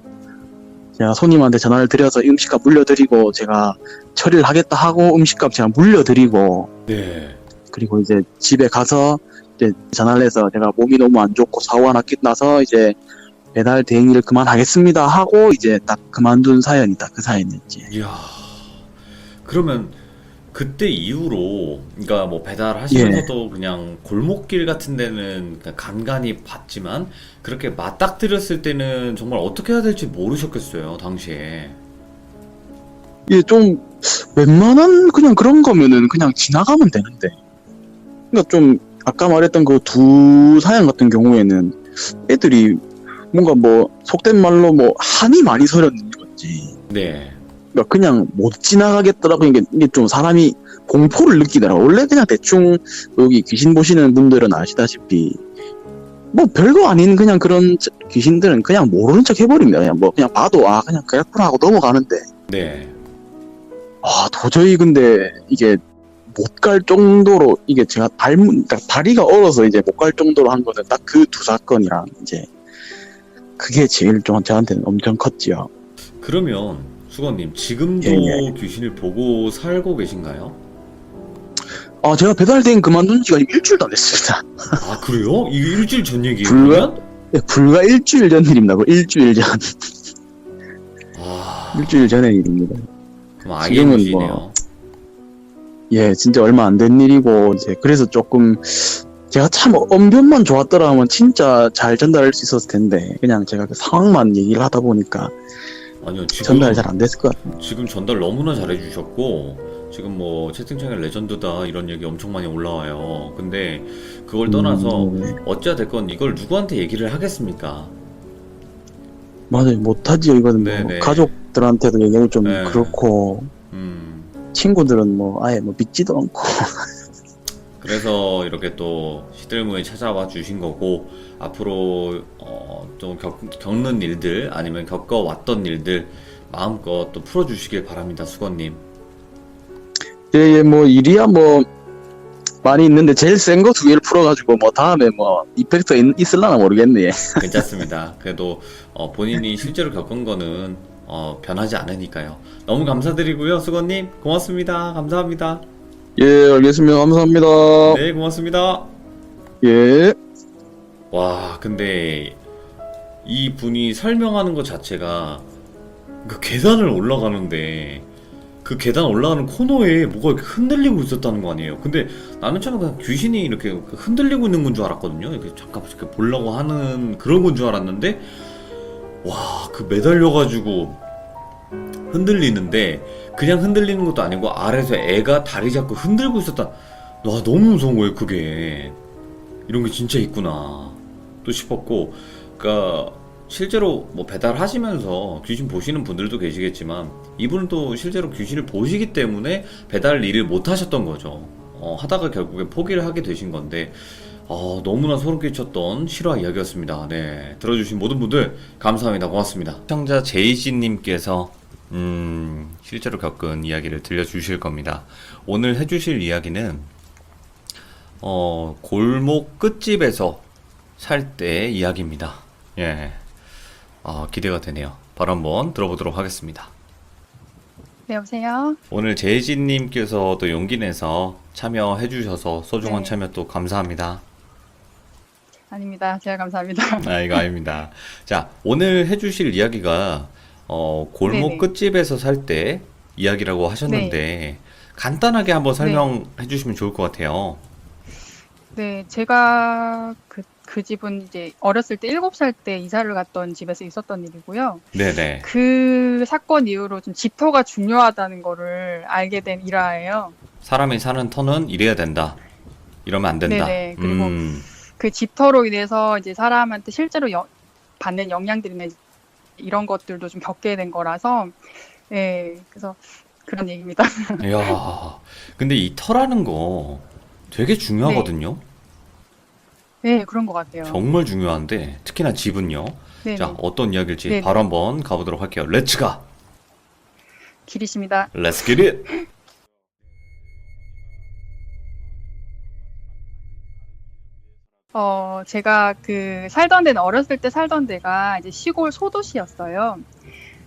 제가 손님한테 전화를 드려서 이 음식값 물려드리고 제가 처리를 하겠다 하고 음식값 제가 물려드리고 네. 그리고 이제 집에 가서 이제 전화를 해서 제가 몸이 너무 안 좋고 사고가 났기 나서 이제 배달 대행 일을 그만하겠습니다 하고 이제 딱 그만둔 사연이다. 그 사연이었지. 이야. 그러면 그때 이후로, 그러니까 뭐 배달하시면서도 그냥 골목길 같은 데는 그냥 간간히 봤지만 그렇게 맞닥뜨렸을 때는 정말 어떻게 해야 될지 모르셨겠어요, 당시에. 이게 좀 웬만한 그냥 그런 거면은 그냥 지나가면 되는데 그러니까 좀 아까 말했던 그 두 사연 같은 경우에는 애들이 뭔가 뭐 속된 말로 뭐 한이 많이 서렸는 건지 네. 그러니까 그냥 못 지나가겠더라고. 이게 좀 사람이 공포를 느끼더라고. 원래 그냥 대충 여기 귀신 보시는 분들은 아시다시피 뭐 별거 아닌 그냥 그런 귀신들은 그냥 모르는 척 해버립니다. 그냥 뭐 그냥 봐도 아 그냥 그랬구나 하고 넘어가는데 네. 아 도저히 근데 이게 못 갈 정도로 이게 제가 그러니까 다리가 얼어서 이제 못 갈 정도로 한 거는 딱 그 두 사건이랑 이제 그게 제일 좀 저한테는 엄청 컸지요. 그러면 수건님, 지금도 예, 귀신을 보고 살고 계신가요? 아 제가 배달 대행 그만둔 지가 지금 일주일도 안 됐습니다. 아, 그래요? 이게 일주일 전 얘기예요, 불과? 그러면? 네, 불과 일주일 전 일입니다. 일주일 전. 아, 일주일 전의 일입니다. 그럼 아예 지금은 무시네요. 예, 진짜 얼마 안 된 일이고, 이제, 그래서 조금, 제가 참 언변만 좋았더라 하면 진짜 잘 전달할 수 있었을 텐데, 그냥 제가 그 상황만 얘기를 하다 보니까 아니요, 지금 전달이 잘 안 됐을 것 같아요. 지금 전달 너무나 잘해주셨고 지금 뭐 채팅창에 레전드다 이런 얘기 엄청 많이 올라와요. 근데 그걸 떠나서 네. 어찌됐건 이걸 누구한테 얘기를 하겠습니까? 맞아요. 못하지요. 이거는 뭐, 네네. 가족들한테도 얘기하기 좀 네. 그렇고, 음, 친구들은 뭐, 아예 뭐 믿지도 않고. 그래서 이렇게 또 시들무에 찾아와 주신 거고 앞으로 좀 겪는 일들 아니면 겪어왔던 일들 마음껏 또 풀어주시길 바랍니다, 수건님. 예, 뭐, 일이야 뭐, 많이 있는데, 제일 센 거 두 개를 풀어가지고, 뭐, 다음에 뭐, 이펙트 있을라나 모르겠네. 예. 괜찮습니다. 그래도 본인이 실제로 겪은 거는 변하지 않으니까요. 너무 감사드리고요, 수건님. 고맙습니다. 감사합니다. 예, 알겠습니다. 감사합니다. 네, 고맙습니다. 예. 와, 근데 이 분이 설명하는 것 자체가 그 계단을 올라가는데 그 계단 올라가는 코너에 뭐가 이렇게 흔들리고 있었다는 거 아니에요. 근데 나는 처음에 그냥 귀신이 이렇게 흔들리고 있는 건 줄 알았거든요. 이렇게 잠깐 이렇게 보려고 하는 그런 건 줄 알았는데 와, 그 매달려가지고 흔들리는데 그냥 흔들리는 것도 아니고 아래에서 애가 다리 잡고 흔들고 있었다. 와, 너무 무서운 거예요, 그게. 이런 게 진짜 있구나 또 싶었고, 그러니까 실제로 뭐 배달하시면서 귀신 보시는 분들도 계시겠지만 이분은 또 실제로 귀신을 보시기 때문에 배달 일을 못 하셨던 거죠. 하다가 결국에 포기를 하게 되신 건데, 너무나 소름 끼쳤던 실화 이야기였습니다. 네, 들어주신 모든 분들 감사합니다. 고맙습니다. 시청자 제이씨님께서 실제로 겪은 이야기를 들려주실 겁니다. 오늘 해주실 이야기는 골목 끝집에서 살 때 이야기입니다. 예, 기대가 되네요. 바로 한번 들어보도록 하겠습니다. 네, 여보세요? 오늘 제이씨님께서 또 용기 내서 참여해주셔서 소중한 네. 참여 또 감사합니다. 아닙니다. 제가 감사합니다. 이거 아닙니다. 자, 오늘 해주실 이야기가 골목 네네. 끝집에서 살 때 이야기라고 하셨는데 간단하게 한번 네. 설명해 주시면 좋을 것 같아요. 네, 제가 그 집은 이제 어렸을 때 7살 때 이사를 갔던 집에서 있었던 일이고요. 네네. 그 사건 이후로 좀 집터가 중요하다는 거를 알게 된 일화예요. 사람이 사는 터는 이래야 된다. 이러면 안 된다. 네네. 그리고 그 집터로 인해서 이제 사람한테 실제로 받는 영향들이나 이런 것들도 좀 겪게 된 거라서, 네, 그래서 그런 얘기입니다. 이야, 근데 이 터라는 거 되게 중요하거든요. 네, 그런 것 같아요. 정말 중요한데 특히나 집은요. 네네. 자, 어떤 이야기일지 네네. 바로 한번 가보도록 할게요. 렛츠 가! 길이십니다. 렛츠 기 잇! 제가 살던 데는 어렸을 때 살던 데가 이제 시골 소도시였어요.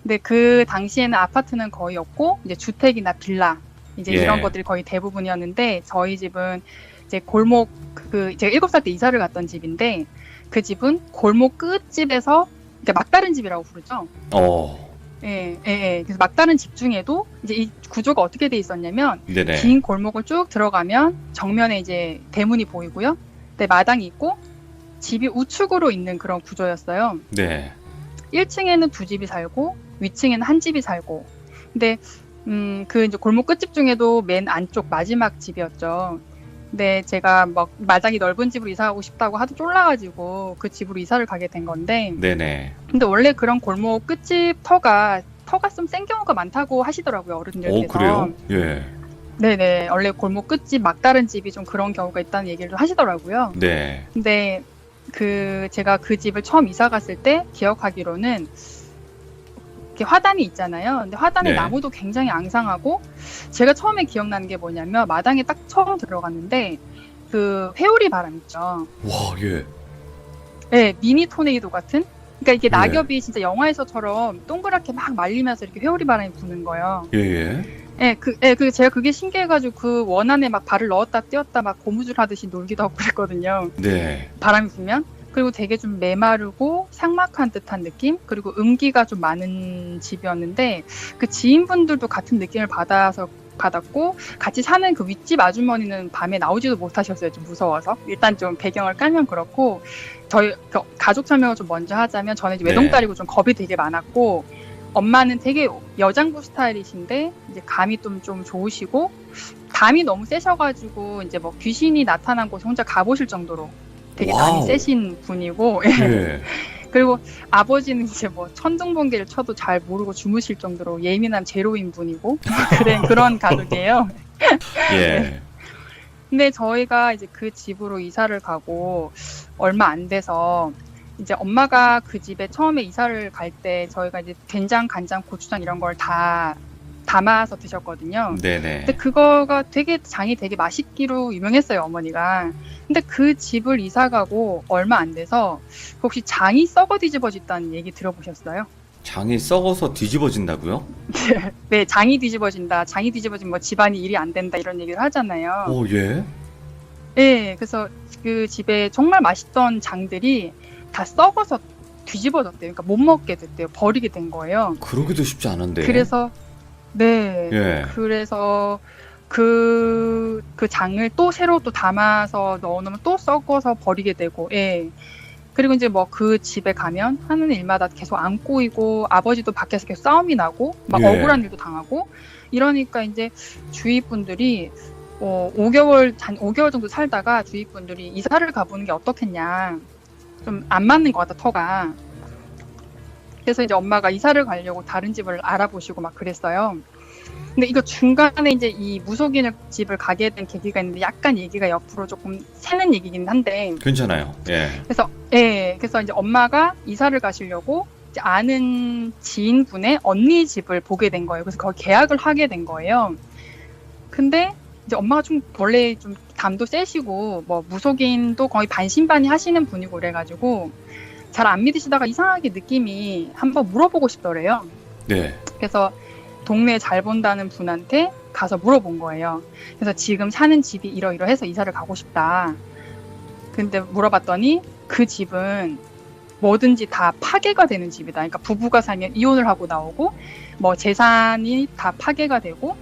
근데 그 당시에는 아파트는 거의 없고, 이제 주택이나 빌라, 이제 예. 이런 것들이 거의 대부분이었는데, 저희 집은 이제 골목, 제가 7살 때 이사를 갔던 집인데, 그 집은 골목 끝집에서, 그러니까 막다른 집이라고 부르죠. 어, 예, 예, 예. 그래서 막다른 집 중에도 이제 이 구조가 어떻게 돼 있었냐면, 네네. 긴 골목을 쭉 들어가면 정면에 이제 대문이 보이고요. 네, 마당이 있고 집이 우측으로 있는 그런 구조였어요. 네. 1층에는 두 집이 살고 위층에는 한 집이 살고. 근데 그 이제 골목 끝집 중에도 맨 안쪽 마지막 집이었죠. 근데 제가 막 마당이 넓은 집으로 이사하고 싶다고 하도 쫄라가지고 그 집으로 이사를 가게 된 건데. 네네. 근데 원래 그런 골목 끝집 터가 좀 센 경우가 많다고 하시더라고요, 어른들께서. 그래요? 예. 네네. 원래 골목 끝집, 막다른 집이 좀 그런 경우가 있다는 얘기를 하시더라고요. 네. 근데 제가 그 집을 처음 이사 갔을 때 기억하기로는 이렇게 화단이 있잖아요. 근데 화단에 네. 나무도 굉장히 앙상하고, 제가 처음에 기억나는 게 뭐냐면 마당에 딱 처음 들어갔는데 그 회오리 바람 있죠. 와, 예. 네, 미니 토네이도 같은? 그러니까 이게 네. 낙엽이 진짜 영화에서처럼 동그랗게 막 말리면서 이렇게 회오리 바람이 부는 거예요. 예, 예. 제가 그게 신기해가지고 그 원 안에 막 발을 넣었다 띄었다 막 고무줄 하듯이 놀기도 하고 그랬거든요. 네. 바람이 불면. 그리고 되게 좀 메마르고 삭막한 듯한 느낌? 그리고 음기가 좀 많은 집이었는데, 그 지인분들도 같은 느낌을 받았고, 같이 사는 그 윗집 아주머니는 밤에 나오지도 못하셨어요. 좀 무서워서. 일단 좀 배경을 깔면 그렇고, 저희 가족 설명을 좀 먼저 하자면, 저는 이제 네. 외동딸이고 좀 겁이 되게 많았고, 엄마는 되게 여장부 스타일이신데 이제 감이 좀 좋으시고, 담이 너무 세셔가지고 이제 뭐 귀신이 나타난 곳에 혼자 가보실 정도로 되게 와우. 담이 세신 분이고, 예. 그리고 아버지는 이제 뭐 천둥번개를 쳐도 잘 모르고 주무실 정도로 예민한 제로인 분이고 그런 가족이에요. 예. 근데 저희가 이제 그 집으로 이사를 가고 얼마 안 돼서, 이제 엄마가 그 집에 처음에 이사를 갈 때 저희가 이제 된장, 간장, 고추장 이런 걸 다 담아서 드셨거든요. 네네. 근데 그거가 장이 되게 맛있기로 유명했어요, 어머니가. 근데 그 집을 이사 가고 얼마 안 돼서 혹시 장이 썩어 뒤집어졌다는 얘기 들어보셨어요? 장이 썩어서 뒤집어진다고요? 네, 장이 뒤집어진다. 장이 뒤집어지면 뭐 집안이 일이 안 된다 이런 얘기를 하잖아요. 예. 네, 그래서 그 집에 정말 맛있던 장들이 다 썩어서 뒤집어졌대요. 그러니까 못 먹게 됐대요. 버리게 된 거예요. 그러기도 쉽지 않은데. 그래서 네, 예. 그래서 그 장을 또 새로 또 담아서 넣어놓으면 또 썩어서 버리게 되고, 예. 그리고 이제 뭐 그 집에 가면 하는 일마다 계속 안 꼬이고, 아버지도 밖에서 계속 싸움이 나고, 막 예. 억울한 일도 당하고, 이러니까 이제 주위 분들이 한 5개월 정도 살다가 주위 분들이 이사를 가보는 게 어떻겠냐. 좀 안 맞는 것 같다, 터가. 그래서 이제 엄마가 이사를 가려고 다른 집을 알아보시고 막 그랬어요. 근데 이거 중간에 이제 이 무속인을 집을 가게 된 계기가 있는데 약간 얘기가 옆으로 조금 새는 얘기긴 한데. 괜찮아요. 예. 그래서 이제 엄마가 이사를 가시려고 이제 아는 지인분의 언니 집을 보게 된 거예요. 그래서 거기 계약을 하게 된 거예요. 근데 이제 엄마가 좀 원래 좀 담도 세시고 뭐 무속인도 거의 반신반의 하시는 분이고 그래가지고 잘 안 믿으시다가 이상하게 느낌이 한번 물어보고 싶더래요. 네. 그래서 동네 잘 본다는 분한테 가서 물어본 거예요. 그래서 지금 사는 집이 이러이러해서 이사를 가고 싶다. 근데 물어봤더니 그 집은 뭐든지 다 파괴가 되는 집이다. 그러니까 부부가 살면 이혼을 하고 나오고 뭐 재산이 다 파괴가 되고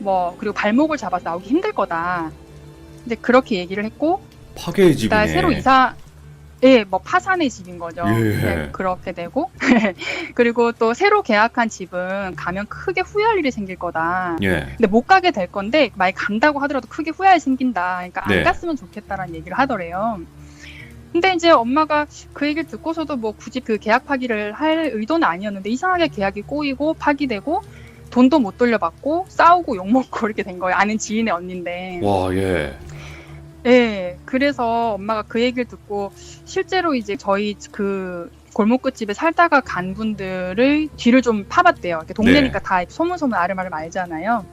뭐 그리고 발목을 잡아서 나오기 힘들 거다. 이제 그렇게 얘기를 했고 파괴의 집이네. 새로 뭐 파산의 집인 거죠. 예. 네, 그렇게 되고 그리고 또 새로 계약한 집은 가면 크게 후회할 일이 생길 거다. 예. 근데 못 가게 될 건데 만약 간다고 하더라도 크게 후회할 생긴다. 그러니까 네. 안 갔으면 좋겠다라는 얘기를 하더래요. 근데 이제 엄마가 그 얘기를 듣고서도 뭐 굳이 그 계약 파기를 할 의도는 아니었는데 이상하게 계약이 꼬이고 파기되고 돈도 못 돌려받고 싸우고 욕먹고 이렇게 된 거예요. 아는 지인의 언니인데. 와, 예. 네, 그래서 엄마가 그 얘기를 듣고 실제로 이제 저희 그 골목 끝집에 살다가 간 분들을 뒤를 좀 파봤대요. 이렇게 동네니까 다 소문소문 아름아름 알잖아요.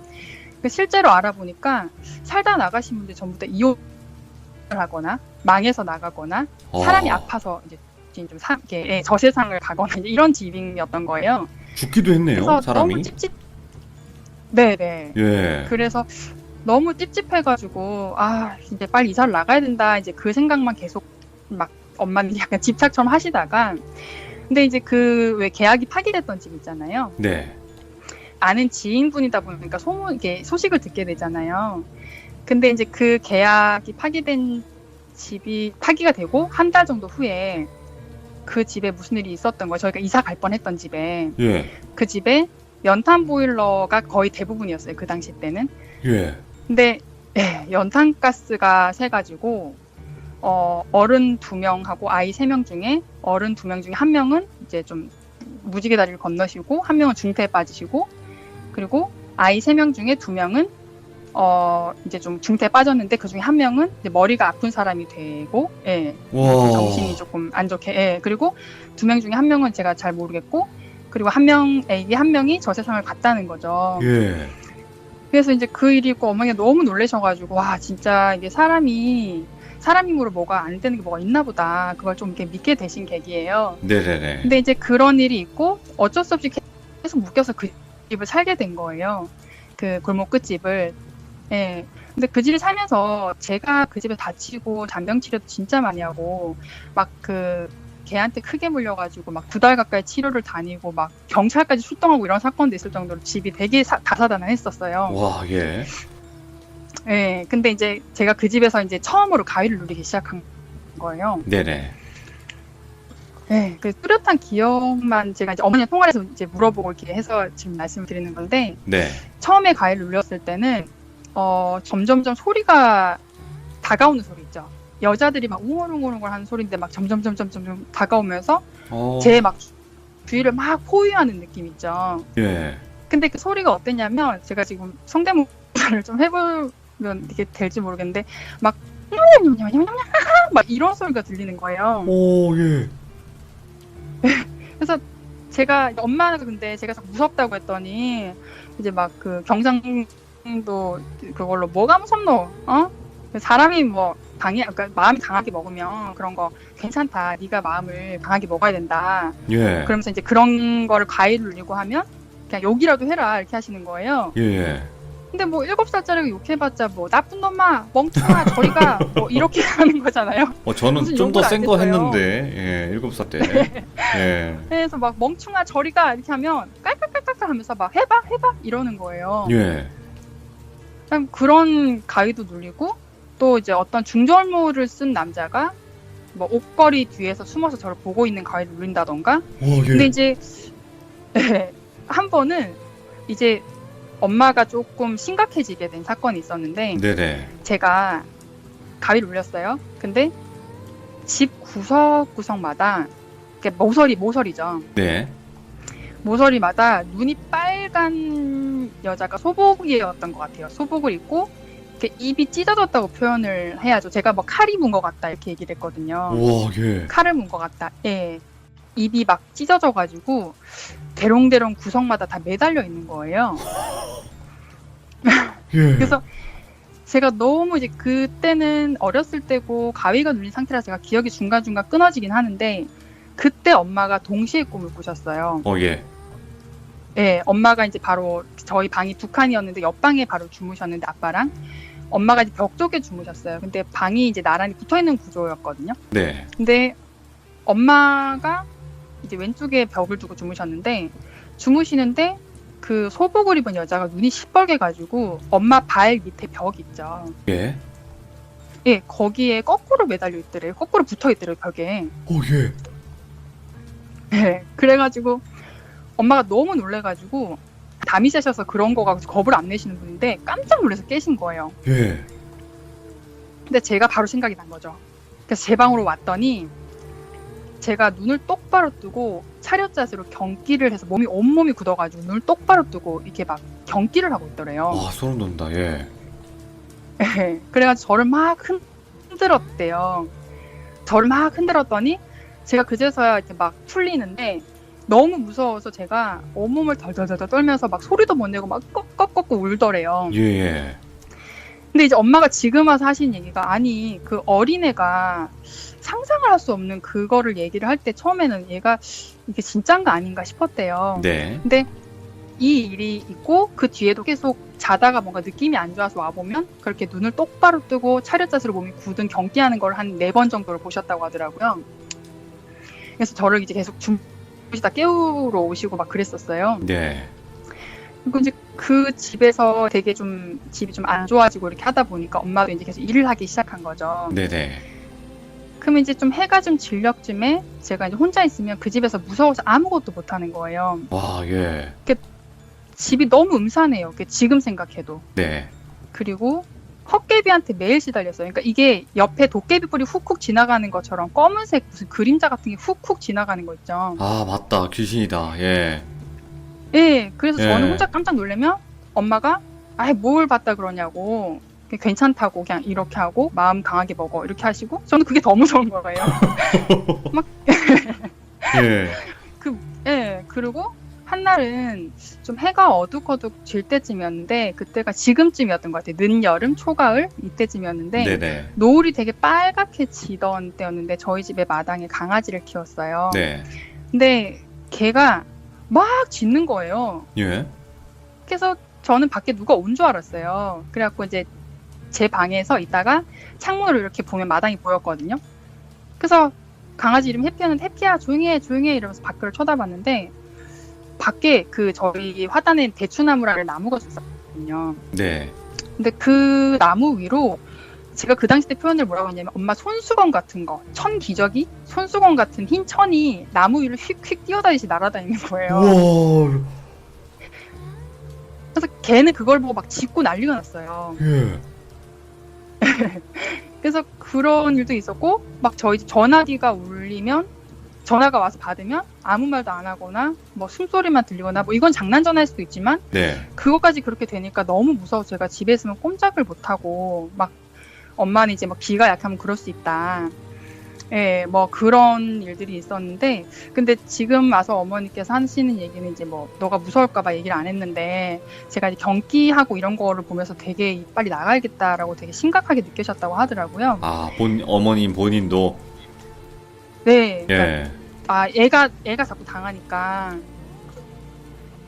실제로 알아보니까 살다 나가신 분들 전부 다 이혼을 하거나 망해서 나가거나 사람이 아파서 이제 좀 이렇게 저 세상을 가거나 이제 이런 집이었던 거예요. 죽기도 했네요, 그래서 사람이. 너무 네네. 예. 그래서 너무 찝찝해가지고 이제 빨리 이사를 나가야 된다. 이제 그 생각만 계속 막 엄마는 약간 집착처럼 하시다가 근데 이제 그 왜 계약이 파기됐던 집 있잖아요. 네. 아는 지인분이다 보니까 이게 소식을 듣게 되잖아요. 근데 이제 그 계약이 파기된 집이 파기가 되고 한 달 정도 후에 그 집에 무슨 일이 있었던 거예요. 저희가 이사 갈 뻔했던 집에. 예. 그 집에 연탄 보일러가 거의 대부분이었어요. 그 당시 때는. 예. 근데 연탄가스가 새가지고 어른 2명하고 아이 3명 중에 어른 2명 중에 1명은 이제 좀 무지개 다리를 건너시고 1명은 중태에 빠지시고 그리고 아이 3명 중에 2명은 이제 좀 중태에 빠졌는데 그 중에 1명은 이제 머리가 아픈 사람이 되고 와. 정신이 조금 안 좋게 그리고 2명 중에 1명은 제가 잘 모르겠고 그리고 애기 1명이 저 세상을 갔다는 거죠. 예. 그래서 이제 그 일이 있고 어머니가 너무 놀라셔가지고 와 진짜 이게 사람이 사람 힘으로 뭐가 안 되는 게 뭐가 있나 보다. 그걸 좀 이렇게 믿게 되신 계기예요. 네네네. 근데 이제 그런 일이 있고 어쩔 수 없이 계속 묶여서 그 집을 살게 된 거예요. 그 골목 끝집을. 예. 근데 그 집을 살면서 제가 그 집에 다치고 잔병 치료도 진짜 많이 하고 막 그 걔한테 크게 물려가지고 막 2달 가까이 치료를 다니고 막 경찰까지 출동하고 이런 사건도 있을 정도로 집이 되게 다사다난했었어요. 와, 예. 예. 근데 이제 제가 그 집에서 이제 처음으로 가위를 누리기 시작한 거예요. 네네. 네, 그 뚜렷한 기억만 제가 이제 어머니랑 통화를 해서 이제 물어보고 이렇게 해서 지금 말씀을 드리는 건데 네. 처음에 가위를 눌렸을 때는 점점점 소리가 다가오는 소리 있죠. 여자들이 막 웅얼웅얼웅얼 하는 소리인데 막 점점 다가오면서 제 막 주위를 막 포위하는 느낌 있죠. 예. 근데 그 소리가 어땠냐면 제가 지금 성대모사를 좀 해보면 이게 될지 모르겠는데 막 막 이런 소리가 들리는 거예요. 오, 예. 그래서 제가 엄마는 근데 제가 자꾸 무섭다고 했더니 이제 막 그 경상도 그걸로 뭐가 무섭노? 사람이 뭐 그러니까 마음이 강하게 먹으면 그런 거 괜찮다. 네가 마음을 강하게 먹어야 된다. 예. 그러면서 이제 그런 거를 가위를 눌리고 하면 그냥 욕이라도 해라 이렇게 하시는 거예요. 예. 근데 뭐 7살짜리가 욕해봤자 뭐 나쁜 놈아 멍청아 저리가 뭐 이렇게 하는 거잖아요. 저는 무슨 좀 더 욕을 센 안 거 했어요. 했는데, 7살 때. 예. 그래서 막 멍청아 저리가 이렇게 하면 깔깔깔깔 하면서 막 해봐 이러는 거예요. 예. 그런 가위도 눌리고 또 이제 어떤 중절모를 쓴 남자가 뭐 옷걸이 뒤에서 숨어서 저를 보고 있는 가위를 눌린다던가. 오, 예. 근데 이제 한 번은 이제 엄마가 조금 심각해지게 된 사건이 있었는데 네네. 제가 가위를 눌렸어요. 근데 집 구석구석마다 모서리죠. 네. 모서리마다 눈이 빨간 여자가 소복이었던 것 같아요. 소복을 입고 이렇게 입이 찢어졌다고 표현을 해야죠. 제가 뭐 칼이 문 것 같다 이렇게 얘기를 했거든요. 우와, 예. 칼을 문 것 같다. 예. 입이 막 찢어져가지고 대롱대롱 구석마다 다 매달려 있는 거예요. 예. 그래서 제가 너무 이제 그때는 어렸을 때고 가위가 눌린 상태라 제가 기억이 중간중간 끊어지긴 하는데 그때 엄마가 동시에 꿈을 꾸셨어요. 예. 예, 엄마가 이제 바로 저희 방이 두 칸이었는데 옆방에 바로 주무셨는데 아빠랑 엄마가 이제 벽 쪽에 주무셨어요. 근데 방이 이제 나란히 붙어 있는 구조였거든요. 네. 근데 엄마가 이제 왼쪽에 벽을 두고 주무시는데 그 소복을 입은 여자가 눈이 시뻘게 가지고 엄마 발 밑에 벽 있죠. 예. 예, 거기에 거꾸로 매달려 있더래요. 거꾸로 붙어 있더래요, 벽에. 예. 예, 그래가지고 엄마가 너무 놀래가지고 담이 세셔서 그런 거 가지고 겁을 안 내시는 분인데 깜짝 놀라서 깨신 거예요. 예. 근데 제가 바로 생각이 난 거죠. 그래서 제 방으로 왔더니 제가 눈을 똑바로 뜨고 차렷 자세로 경기를 해서 온몸이 굳어가지고 눈을 똑바로 뜨고 이렇게 막 경기를 하고 있더래요. 와, 소름 돋는다. 예. 예, 그래가지고 저를 막 흔들었대요. 저를 막 흔들었더니 제가 그제서야 이렇게 막 풀리는데 너무 무서워서 제가 온몸을 덜덜덜 떨면서 막 소리도 못 내고 막 꺽꺽꺽 울더래요. 예. 근데 이제 엄마가 지금 와서 하신 얘기가 아니 그 어린애가 상상을 할 수 없는 그거를 얘기를 할 때 처음에는 얘가 이게 진짠가 아닌가 싶었대요. 네. 근데 이 일이 있고 그 뒤에도 계속 자다가 뭔가 느낌이 안 좋아서 와보면 그렇게 눈을 똑바로 뜨고 차렷 자세로 몸이 굳은 경기하는 걸 한 4번 정도를 보셨다고 하더라고요. 그래서 저를 이제 계속 주무시다 깨우러 오시고 막 그랬었어요. 네. 그리고 이제 그 집에서 되게 좀 집이 좀 안 좋아지고 이렇게 하다 보니까 엄마도 이제 계속 일을 하기 시작한 거죠. 네네. 그러면 이제 좀 해가 좀 질녘쯤에 제가 이제 혼자 있으면 그 집에서 무서워서 아무것도 못 하는 거예요. 와, 예. 집이 너무 음산해요. 지금 생각해도. 네. 그리고 헛개비한테 매일 시달렸어요. 그러니까 이게 옆에 도깨비 뿔이 훅훅 지나가는 것처럼 검은색 무슨 그림자 같은 게 훅훅 지나가는 거 있죠. 아, 맞다. 귀신이다. 예. 예, 그래서 예. 저는 혼자 깜짝 놀라면 엄마가 아이 뭘 봤다 그러냐고 괜찮다고 그냥 이렇게 하고 마음 강하게 먹어 이렇게 하시고 저는 그게 더 무서운 거예요. 예. 예, 그리고 한날은 좀 해가 어둑어둑 질 때쯤이었는데 그때가 지금쯤이었던 것 같아요. 늦여름, 초가을 이때쯤이었는데 네네. 노을이 되게 빨갛게 지던 때였는데 저희 집에 마당에 강아지를 키웠어요. 네. 근데 걔가 막 짖는 거예요. 예. 그래서 저는 밖에 누가 온 줄 알았어요. 그래갖고 이제 제 방에서 있다가 창문으로 이렇게 보면 마당이 보였거든요. 그래서 강아지 이름 해피였는데 해피야 조용히 해 이러면서 밖을 쳐다봤는데 밖에 그 저희 화단에 대추나무라는 나무가 있었거든요. 네. 근데 그 나무 위로 제가 그 당시 때 표현을 뭐라고 했냐면 엄마 손수건 같은 거, 천 기저귀? 손수건 같은 흰 천이 나무 위를 휙휙 뛰어다니시 날아다니는 거예요. 우와. 그래서 걔는 그걸 보고 막 짖고 난리가 났어요. 예. 그래서 그런 일도 있었고 막 저희 집 전화기가 울리면 전화가 와서 받으면 아무 말도 안 하거나 뭐 숨소리만 들리거나 뭐 이건 장난 전화일 수도 있지만 네. 그것까지 그렇게 되니까 너무 무서워서 제가 집에 있으면 꼼짝을 못하고 막 엄마는 이제 막 기가 약하면 그럴 수 있다. 예, 뭐 그런 일들이 있었는데 근데 지금 와서 어머니께서 하시는 얘기는 이제 뭐 너가 무서울까봐 얘기를 안 했는데 제가 이제 경기하고 이런 거를 보면서 되게 빨리 나가야겠다라고 되게 심각하게 느끼셨다고 하더라고요. 아, 어머님 본인도. 네, 그러니까 예. 아 애가 자꾸 당하니까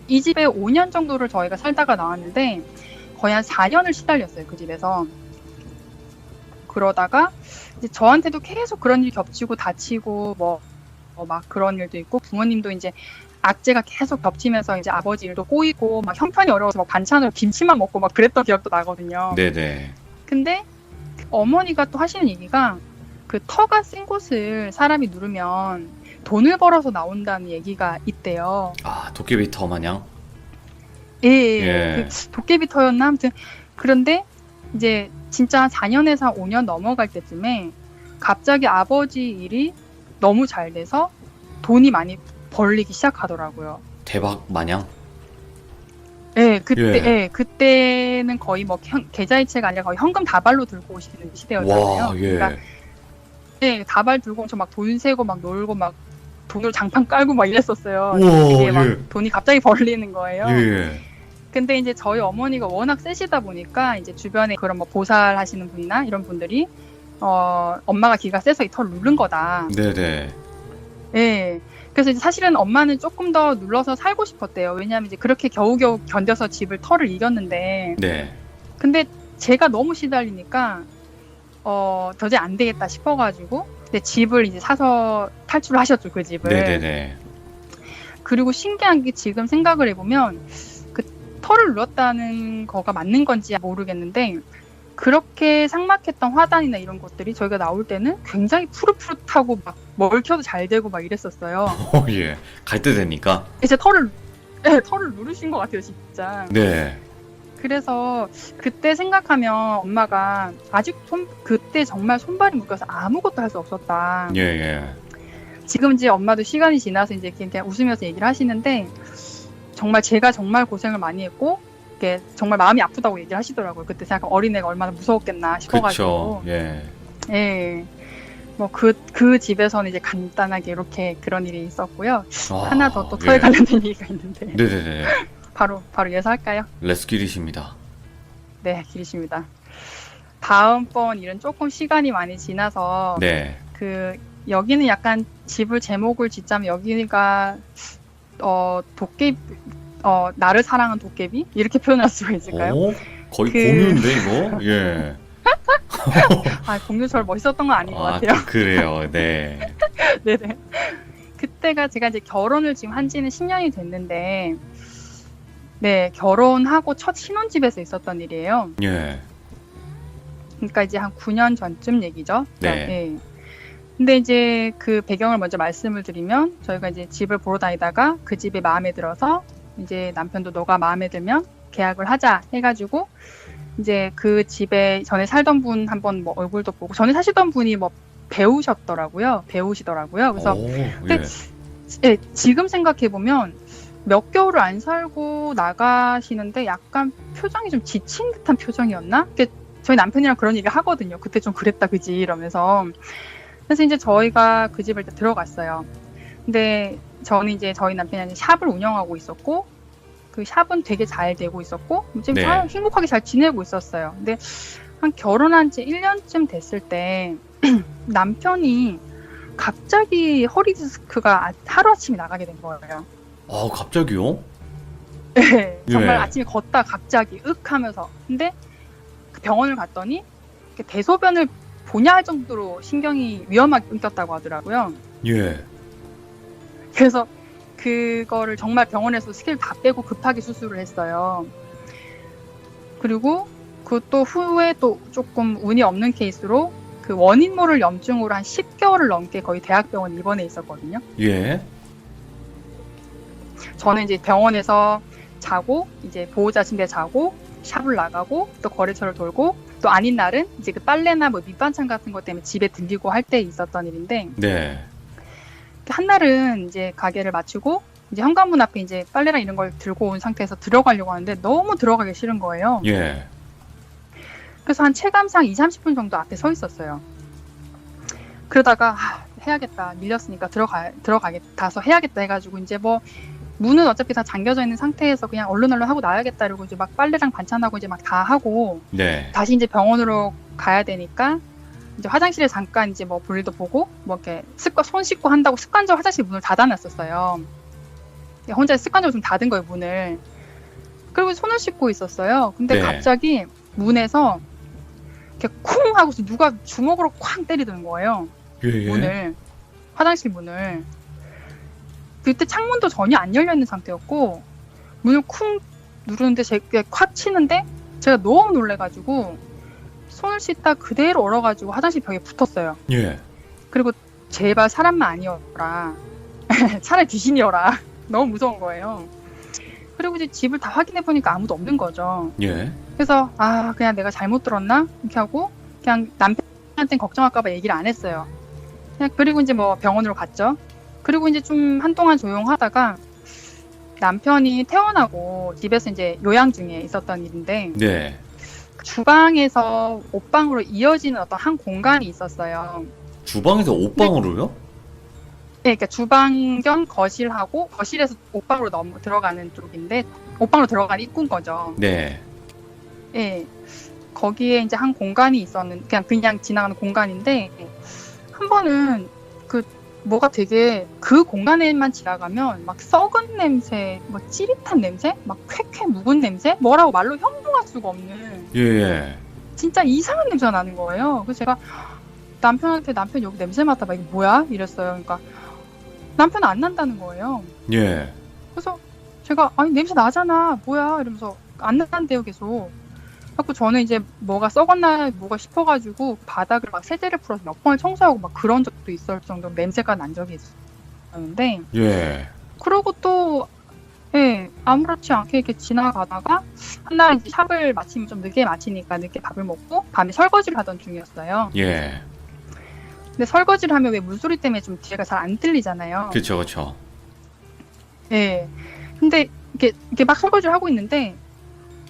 이 집에 5년 정도를 저희가 살다가 나왔는데 거의 한 4년을 시달렸어요 그 집에서. 그러다가 이제 저한테도 계속 그런 일이 겹치고 다치고 뭐 막 그런 일도 있고 부모님도 이제 악재가 계속 겹치면서 이제 아버지 일도 꼬이고 막 형편이 어려워서 막 반찬으로 김치만 먹고 막 그랬던 기억도 나거든요. 네네. 근데 어머니가 또 하시는 얘기가 그 터가 센 곳을 사람이 누르면 돈을 벌어서 나온다는 얘기가 있대요. 아, 도깨비 터 마냥? 예, 예. 예. 그 도깨비 터였나 아무튼 그런데 이제 진짜 한 4년에서 5년 넘어갈 때쯤에 갑자기 아버지 일이 너무 잘 돼서 돈이 많이 벌리기 시작하더라고요. 대박 마냥? 예, 그때, 예. 예, 그때는 거의 뭐 계좌이체가 아니라 거의 현금 다발로 들고 오시는 시대였잖아요. 와, 예. 그러니까 예, 다발 들고 저 막 돈 세고 막 놀고 막 돈으로 장판 깔고 막 이랬었어요. 우와, 이게 막 예. 돈이 갑자기 벌리는 거예요. 예. 근데 이제 저희 어머니가 워낙 세시다 보니까 이제 주변에 그런 뭐 보살 하시는 분이나 이런 분들이 엄마가 기가 세서 이 털을 누른 거다. 네네. 예. 그래서 이제 사실은 엄마는 조금 더 눌러서 살고 싶었대요. 왜냐하면 이제 그렇게 겨우겨우 견뎌서 집을 털을 이겼는데, 네. 근데 제가 너무 시달리니까 도저히 안 되겠다 싶어가지고, 근데 집을 이제 사서 탈출을 하셨죠, 그 집을. 네네네. 그리고 신기한 게 지금 생각을 해보면 그 털을 눌렀다는 거가 맞는 건지 모르겠는데 그렇게 삭막했던 화단이나 이런 것들이 저희가 나올 때는 굉장히 푸릇푸릇하고 막 먹혀도 잘 되고 막 이랬었어요. 예. 갈 때 되니까. 이제 털을 누르신 것 같아요, 진짜. 네. 그래서 그때 생각하면 엄마가 아직 그때 정말 손발이 묶여서 아무것도 할 수 없었다. 예, 예. 지금 이제 엄마도 시간이 지나서 이제 그냥 웃으면서 얘기를 하시는데 정말 제가 정말 고생을 많이 했고 이게 정말 마음이 아프다고 얘기를 하시더라고요. 그때 생각하면 어린애가 얼마나 무서웠겠나 싶어가지고. 그쵸. 예. 예. 뭐 그 집에서는 이제 간단하게 이렇게 그런 일이 있었고요. 아, 하나 더 또 털에 예. 관련된 얘기가 있는데 네네네. 바로 예서할까요? 레스길이십니다. 네, 길이십니다. 다음번 일은 조금 시간이 많이 지나서 네. 그 여기는 약간 집을 제목을 짓자면 여기가 도깨비 나를 사랑한 도깨비 이렇게 표현할 수가 있을까요? 오? 거의 그- 공유인데 이거? 예. 아 공유철 멋있었던 건 아닌 것 같아요. 그래요. 네. 네네. 그때가 제가 이제 결혼을 지금 한 지는 10년이 됐는데, 네, 결혼하고 첫 신혼집에서 있었던 일이에요. 예. 그러니까 이제 한 9년 전쯤 얘기죠. 네. 예. 근데 이제 그 배경을 먼저 말씀을 드리면, 저희가 이제 집을 보러 다니다가 그 집이 마음에 들어서, 이제 남편도 너가 마음에 들면 계약을 하자 해가지고, 이제 그 집에 전에 살던 분 한번 뭐 얼굴도 보고, 전에 사시던 분이 뭐 배우시더라고요. 그래서 오, 근데 예. 예, 지금 생각해보면 몇 개월을 안 살고 나가시는데 약간 표정이 좀 지친 듯한 표정이었나? 저희 남편이랑 그런 얘기 하거든요. 그때 좀 그랬다, 그지? 이러면서. 그래서 이제 저희가 그 집을 들어갔어요. 근데 저는 이제 저희 남편이 샵을 운영하고 있었고, 그 샵은 되게 잘 되고 있었고, 이제 네. 행복하게 잘 지내고 있었어요. 근데 한 결혼한 지 1년쯤 됐을 때 남편이 갑자기 허리 디스크가 하루아침에 나가게 된 거예요. 아, 갑자기요? 네, 정말 예. 아침에 걷다 갑자기 윽 하면서. 근데 그 병원을 갔더니 대소변을 보냐 할 정도로 신경이 위험하게 끊겼다고 하더라고요. 예. 그래서 그거를 정말 병원에서 스케일 다 빼고 급하게 수술을 했어요. 그리고 그것도 후에 또 조금 운이 없는 케이스로 그 원인 모를 염증으로 한 10개월을 넘게 거의 대학병원 입원해 있었거든요. 예. 저는 이제 병원에서 자고 이제 보호자 침대 자고 샵을 나가고 또 거래처를 돌고 또 아닌 날은 이제 그 빨래나 뭐 밑반찬 같은 것 때문에 집에 들리고 할 때 있었던 일인데 네. 한 날은 이제 가게를 마치고 이제 현관문 앞에 이제 빨래랑 이런 걸 들고 온 상태에서 들어가려고 하는데 너무 들어가기 싫은 거예요. 예. 그래서 한 체감상 20-30분 정도 앞에 서 있었어요. 그러다가 해야겠다, 밀렸으니까 들어가겠다 해야겠다 해가지고 이제 뭐 문은 어차피 다 잠겨져 있는 상태에서 그냥 얼른 하고 나야겠다 이러고 이제 막 빨래랑 반찬하고 이제 막 다 하고 네. 다시 이제 병원으로 가야 되니까 이제 화장실에 잠깐 이제 뭐 볼일도 보고 뭐 이렇게 손 씻고 한다고 습관적으로 화장실 문을 닫아놨었어요. 혼자 습관적으로 좀 닫은 거예요, 문을. 그리고 손을 씻고 있었어요. 근데 네. 갑자기 문에서 이렇게 쿵 하고서 누가 주먹으로 쾅 때리는 거예요. 예. 문을. 화장실 문을. 그때 창문도 전혀 안 열려있는 상태였고 문을 쿵 누르는데 제가 콱 치는데 제가 너무 놀래가지고 손을 씻다 그대로 얼어가지고 화장실 벽에 붙었어요. 예. 그리고 제발 사람만 아니어라. 차라리 귀신이어라. 너무 무서운 거예요. 그리고 이제 집을 다 확인해 보니까 아무도 없는 거죠. 예. 그래서 그냥 내가 잘못 들었나 이렇게 하고 그냥 남편한테 걱정할까봐 얘기를 안 했어요. 그냥 그리고 이제 뭐 병원으로 갔죠. 그리고 이제 좀 한동안 조용하다가 남편이 퇴원하고 집에서 이제 요양 중에 있었던 일인데 네. 주방에서 옷방으로 이어지는 어떤 한 공간이 있었어요. 주방에서 옷방으로요? 네, 그러니까 주방 겸 거실하고 거실에서 옷방으로 들어가는 쪽인데 옷방으로 들어가는 입구인 거죠. 네. 예, 거기에 이제 한 공간이 있었는 그냥 지나가는 공간인데 한 번은 뭐가 되게 그 공간에만 지나가면 막 썩은 냄새, 뭐 찌릿한 냄새, 막 쾌쾌 묵은 냄새, 뭐라고 말로 형용할 수가 없는 예. 진짜 이상한 냄새가 나는 거예요. 그래서 제가 남편한테 남편 여기 냄새 맡아봐 이게 뭐야? 이랬어요. 그러니까 남편은 안 난다는 거예요. 예. 그래서 제가 아니 냄새 나잖아 뭐야 이러면서 안 난대요 계속. 그래서 저는 이제 뭐가 썩었나 뭐가 싶어가지고 바닥을 막 세제를 풀어서 몇 번을 청소하고 막 그런 적도 있을 정도로 냄새가 난 적이 있었는데 예. 그러고 또 아무렇지 않게 이렇게 지나가다가 한날 이제 샵을 마치면 좀 늦게 마치니까 늦게 밥을 먹고 밤에 설거지를 하던 중이었어요. 예. 근데 설거지를 하면 왜 물소리 때문에 좀 뒤가 잘 안 들리잖아요. 그쵸, 그쵸. 예. 근데 이렇게 막 설거지를 하고 있는데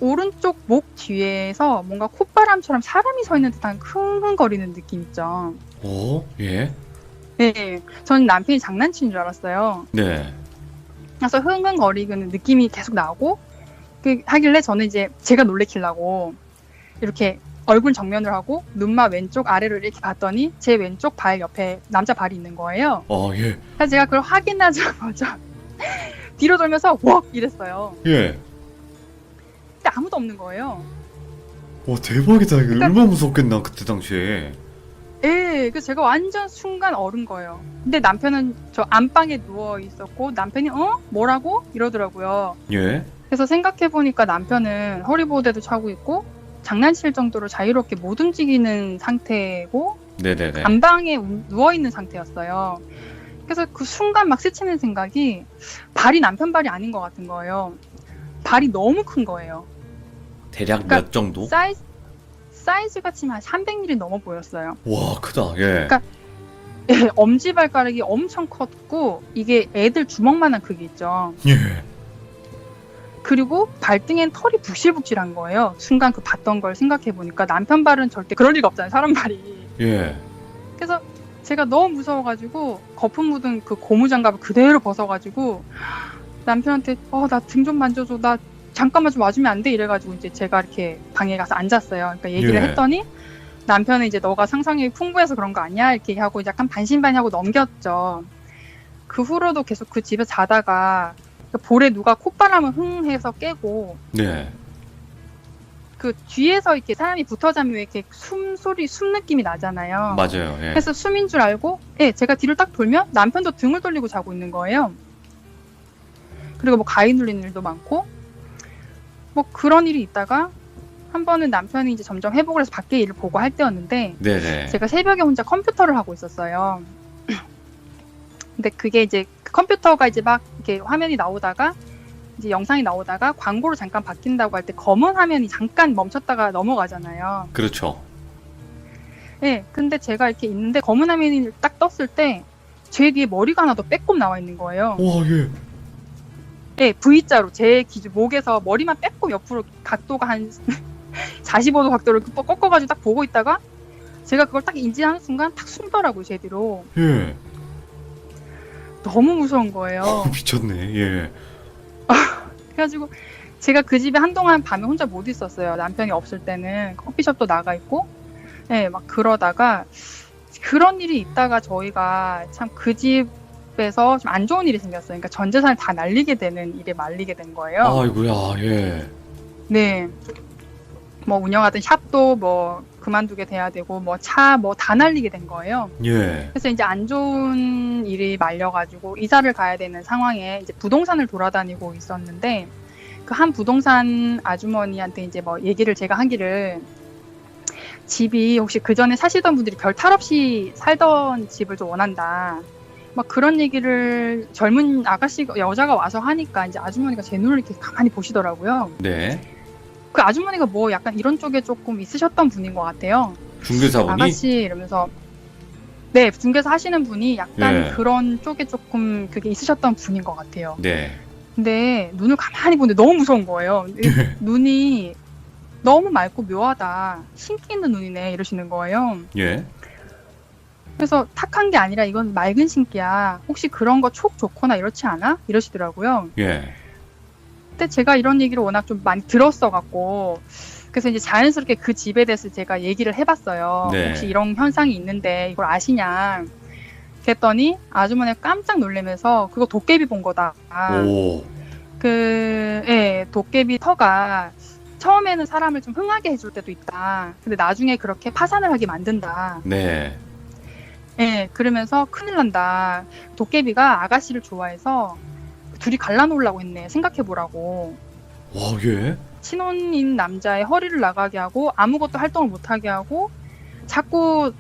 오른쪽 목 뒤에서 뭔가 콧바람처럼 사람이 서 있는 듯한 흥흥거리는 느낌 있죠. 오, 예. 예. 저는 남편이 장난치는 줄 알았어요. 네. 그래서 흥흥거리는 느낌이 계속 나고 하길래 저는 이제 제가 놀래키려고 이렇게 얼굴 정면을 하고 눈만 왼쪽 아래로 이렇게 봤더니 제 왼쪽 발 옆에 남자 발이 있는 거예요. 예. 그래서 제가 그걸 확인하자마자 뒤로 돌면서 웍 이랬어요. 예. 근데 아무도 없는 거예요. 와, 대박이다. 이거 얼마나 무섭겠나, 그때 당시에. 예, 그래서 제가 완전 순간 얼은 거예요. 근데 남편은 저 안방에 누워 있었고 남편이 뭐라고? 이러더라고요. 예. 그래서 생각해보니까 남편은 허리보호대도 차고 있고 장난칠 정도로 자유롭게 못 움직이는 상태고 네네네. 안방에 누워있는 상태였어요. 그래서 그 순간 막 스치는 생각이 발이 남편 발이 아닌 것 같은 거예요. 발이 너무 큰 거예요. 대략 그러니까 몇 정도? 사이즈가 치면 한 300mm 넘어 보였어요. 와, 크다. 예. 그러니까 예, 엄지발가락이 엄청 컸고 이게 애들 주먹만한 크기 있죠. 예. 그리고 발등엔 털이 북실북실한 거예요. 순간 봤던 걸 생각해보니까 남편 발은 절대 그럴 리가 없잖아요. 사람 발이. 예. 그래서 제가 너무 무서워가지고 거품 묻은 그 고무장갑을 그대로 벗어가지고 남편한테 나 등 좀 만져줘. 나 잠깐만 좀 와주면 안 돼? 이래가지고 이제 제가 이렇게 방에 가서 앉았어요. 그러니까 얘기를 했더니 남편은 이제 너가 상상력이 풍부해서 그런 거 아니야? 이렇게 하고 약간 반신반의하고 넘겼죠. 그 후로도 계속 그 집에 자다가 볼에 누가 콧바람을 흥 해서 깨고 네. 그 뒤에서 이렇게 사람이 붙어 자면 왜 이렇게 숨 느낌이 나잖아요. 맞아요. 예. 그래서 숨인 줄 알고 제가 뒤를 딱 돌면 남편도 등을 돌리고 자고 있는 거예요. 그리고 뭐 가위 눌리는 일도 많고 뭐 그런 일이 있다가 한 번은 남편이 이제 점점 회복을 해서 밖에 일을 보고 할 때였는데 네네. 제가 새벽에 혼자 컴퓨터를 하고 있었어요. 근데 그게 이제 컴퓨터가 이제 막 이렇게 화면이 나오다가 이제 영상이 나오다가 광고로 잠깐 바뀐다고 할 때 검은 화면이 잠깐 멈췄다가 넘어가잖아요. 그렇죠. 네, 근데 제가 이렇게 있는데 검은 화면이 딱 떴을 때 제 뒤에 머리가 하나 더 빼꼼 나와 있는 거예요. 와, 예. 네, V자로 제 목에서 머리만 빼꼼 옆으로 각도가 한 45도 각도를 꺾어가지고 딱 보고 있다가 제가 그걸 딱 인지하는 순간 탁 숨더라고요, 제 뒤로. 예. 너무 무서운 거예요. 미쳤네. 예. 그래가지고 제가 그 집에 한동안 밤에 혼자 못 있었어요. 남편이 없을 때는 커피숍도 나가 있고, 네, 막 그러다가 그런 일이 있다가 저희가 참 그 집에서 좀 안 좋은 일이 생겼어요. 그러니까 전 재산을 다 날리게 되는 일에 말리게 된 거예요. 아이고야, 예. 네, 뭐 운영하던 샵도 뭐 그만두게 돼야 되고, 뭐 차 뭐 다 날리게 된 거예요. 예. 그래서 이제 안 좋은 일이 말려가지고 이사를 가야 되는 상황에 이제 부동산을 돌아다니고 있었는데 그 한 부동산 아주머니한테 이제 뭐 얘기를 제가 하기를 집이 혹시 그 전에 사시던 분들이 별 탈 없이 살던 집을 좀 원한다. 막 그런 얘기를 젊은 여자가 와서 하니까 이제 아주머니가 제 눈을 이렇게 가만히 보시더라고요. 네. 그 아주머니가 뭐 약간 이런 쪽에 조금 있으셨던 분인 것 같아요. 중개사분이? 아가씨 이러면서 네, 중개사 하시는 분이 약간 예. 그런 쪽에 조금 그게 있으셨던 분인 것 같아요. 네. 근데 눈을 가만히 보는데 너무 무서운 거예요. 눈이 너무 맑고 묘하다. 신기 있는 눈이네 이러시는 거예요. 예. 그래서 탁한 게 아니라 이건 맑은 신기야. 혹시 그런 거 촉 좋거나 이렇지 않아? 이러시더라고요. 예. 근데 제가 이런 얘기를 워낙 좀 많이 들었어갖고 그래서 이제 자연스럽게 그 집에 대해서 제가 얘기를 해봤어요. 네. 혹시 이런 현상이 있는데 이걸 아시냐? 그랬더니 아주머니가 깜짝 놀라면서 그거 도깨비 본 거다. 오. 예, 도깨비 터가 처음에는 사람을 좀 흥하게 해줄 때도 있다. 근데 나중에 그렇게 파산을 하게 만든다. 네. 예, 그러면서 큰일 난다. 도깨비가 아가씨를 좋아해서 둘이 갈라놓으려고 했네. 생각해보라고. 와, 예. 친혼인 남자의 허리를 나가게 하고 아무것도 활동을 못하게 하고 자꾸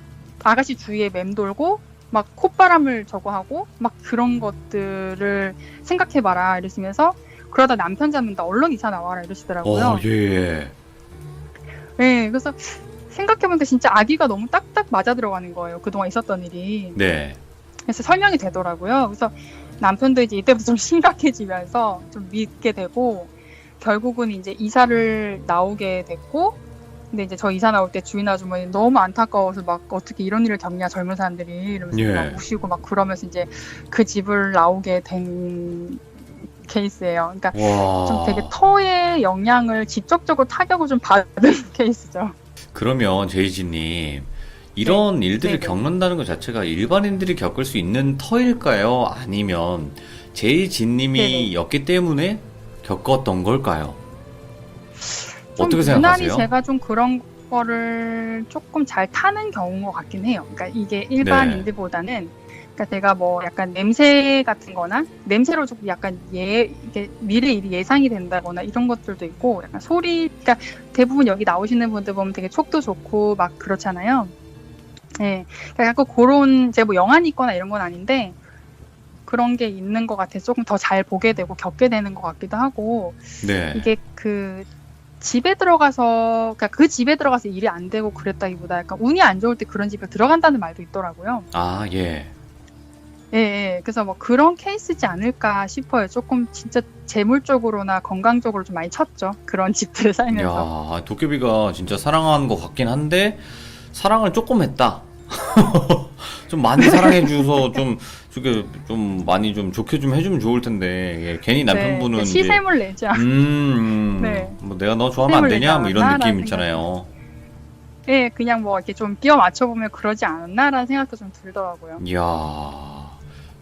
아가씨 주위에 맴돌고 막 콧바람을 저거 하고 막 그런 것들을 생각해봐라 이러시면서 그러다 남편 잡는다 얼른 이사 나와라 이러시더라고요. 예. 네, 그래서 생각해보니까 진짜 아기가 너무 딱딱 맞아 들어가는 거예요. 그동안 있었던 일이. 네. 그래서 설명이 되더라고요. 그래서 남편도 이제 이때부터 좀 심각해지면서 좀 믿게 되고 결국은 이제 이사를 나오게 됐고 근데 이제 저 이사 나올 때 주인 아주머니 너무 안타까워서 막 어떻게 이런 일을 겪냐 젊은 사람들이 이러면서 예. 막 우시고 막 그러면서 이제 그 집을 나오게 된 케이스예요. 그러니까 와. 좀 되게 터의 영향을 직접적으로 타격을 좀 받은 케이스죠. 그러면 제이지님, 이런 일들을 네네. 겪는다는 것 자체가 일반인들이 겪을 수 있는 터일까요? 아니면 제이지님이 네네. 였기 때문에 겪었던 걸까요? 좀 어떻게 유난히 생각하세요? 제가 좀 그런 거를 조금 잘 타는 경우인 것 같긴 해요. 그러니까 이게 일반인들보다는 그러니까 제가 뭐 약간 냄새 같은 거나 냄새로 조금 약간 이게 미래 일이 예상이 된다거나 이런 것들도 있고 약간 소리 그러니까 대부분 여기 나오시는 분들 보면 되게 촉도 좋고 막 그렇잖아요. 예. 그러니까 약간 그런 제가 뭐 영안이 있거나 이런 건 아닌데 그런 게 있는 것 같아서 조금 더 잘 보게 되고 겪게 되는 것 같기도 하고 네. 이게 그 집에 들어가서 그러니까 그 집에 들어가서 일이 안 되고 그랬다기보다 약간 운이 안 좋을 때 그런 집에 들어간다는 말도 있더라고요. 아, 예. 예, 예. 그래서 뭐 그런 케이스지 않을까 싶어요. 조금 진짜 재물적으로나 건강적으로 좀 많이 쳤죠. 그런 집들을 살면서. 야, 도깨비가 진짜 사랑하는 것 같긴 한데 사랑을 조금 했다. 좀 많이 사랑해 줘서 좀 많이 좀 좋게 좀 해주면 좋을 텐데 예, 괜히 남편분은 네, 시샘을 내자. 네. 뭐 내가 너 좋아하면 안 시샘을 되냐 뭐 이런 내지 느낌 않았나라는 있잖아요. 예, 그냥 뭐 이렇게 좀 끼워 맞춰보면 그러지 않았나라는 생각도 좀 들더라고요. 이야,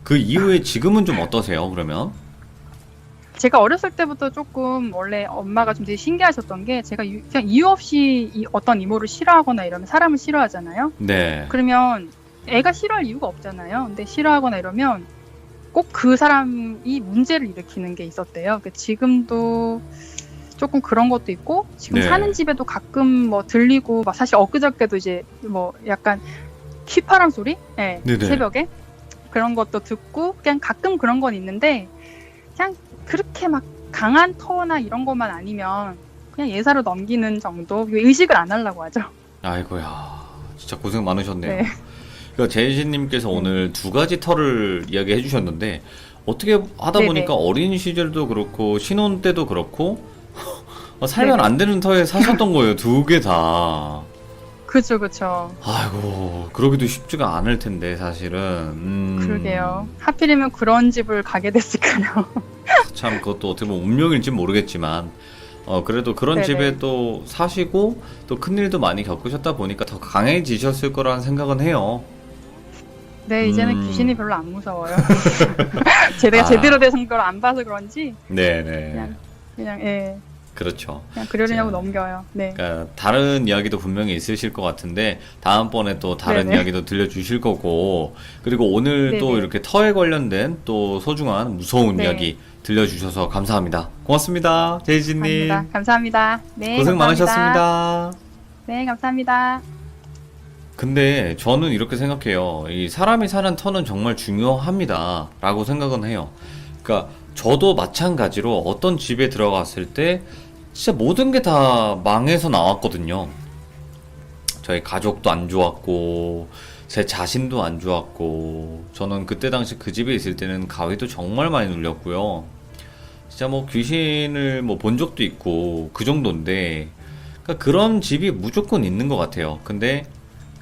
그 이후에 지금은 좀 어떠세요? 그러면? 제가 어렸을 때부터 조금 원래 엄마가 좀 되게 신기하셨던 게 제가 그냥 이유 없이 어떤 이모를 싫어하거나 이러면 사람을 싫어하잖아요. 네. 그러면 애가 싫어할 이유가 없잖아요. 근데 싫어하거나 이러면 꼭 그 사람이 문제를 일으키는 게 있었대요. 그러니까 지금도 조금 그런 것도 있고 지금 네. 사는 집에도 가끔 뭐 들리고 막 사실 엊그저께도 이제 뭐 약간 휘파람 소리? 네, 네네. 새벽에 그런 것도 듣고 그냥 가끔 그런 건 있는데 그냥 그렇게 막 강한 터나 이런 것만 아니면 그냥 예사로 넘기는 정도 의식을 안 하려고 하죠. 아이고야, 진짜 고생 많으셨네요. 네. 그러니까 제이지님께서 오늘 두 가지 터를 이야기해 주셨는데 어떻게 하다 네네. 보니까 어린 시절도 그렇고 신혼 때도 그렇고 살면 네네. 안 되는 터에 사셨던 거예요. 두 개 다. 그쵸, 그쵸. 아이고, 그러기도 쉽지가 않을 텐데 사실은. 그러게요. 하필이면 그런 집을 가게 됐을까요? 참 그것도 어떻게 보면 운명일지 모르겠지만 그래도 그런 네네. 집에 또 사시고 또 큰일도 많이 겪으셨다 보니까 더 강해지셨을 거라는 생각은 해요. 네, 이제는 음. 귀신이 별로 안 무서워요. 제가 아. 제대로 된 걸 안 봐서 그런지 네네. 그냥 예, 그렇죠. 그냥 그러려냐고 자, 넘겨요. 네. 그러니까 다른 이야기도 분명히 있으실 것 같은데 다음번에 또 다른 네네. 이야기도 들려주실 거고 그리고 오늘 또 네네. 이렇게 터에 관련된 또 소중한 무서운 네. 이야기 들려주셔서 감사합니다. 고맙습니다. 제이지님. 감사합니다. 네, 고생 감사합니다. 많으셨습니다. 네, 감사합니다. 근데 저는 이렇게 생각해요. 이 사람이 사는 터는 정말 중요합니다. 라고 생각은 해요. 그러니까 저도 마찬가지로 어떤 집에 들어갔을 때 진짜 모든 게 다 망해서 나왔거든요. 저희 가족도 안 좋았고, 제 자신도 안 좋았고, 저는 그때 당시 그 집에 있을 때는 가위도 정말 많이 눌렸고요. 진짜 뭐 귀신을 뭐 본 적도 있고, 그 정도인데, 그러니까 그런 집이 무조건 있는 것 같아요. 근데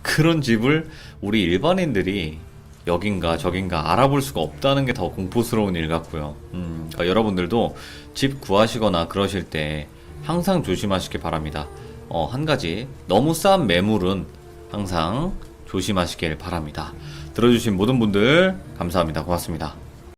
그런 집을 우리 일반인들이 여긴가 저긴가 알아볼 수가 없다는 게 더 공포스러운 일 같고요. 그러니까 여러분들도 집 구하시거나 그러실 때 항상 조심하시기 바랍니다. 한 가지, 너무 싼 매물은 항상 조심하시길 바랍니다. 들어주신 모든 분들 감사합니다. 고맙습니다.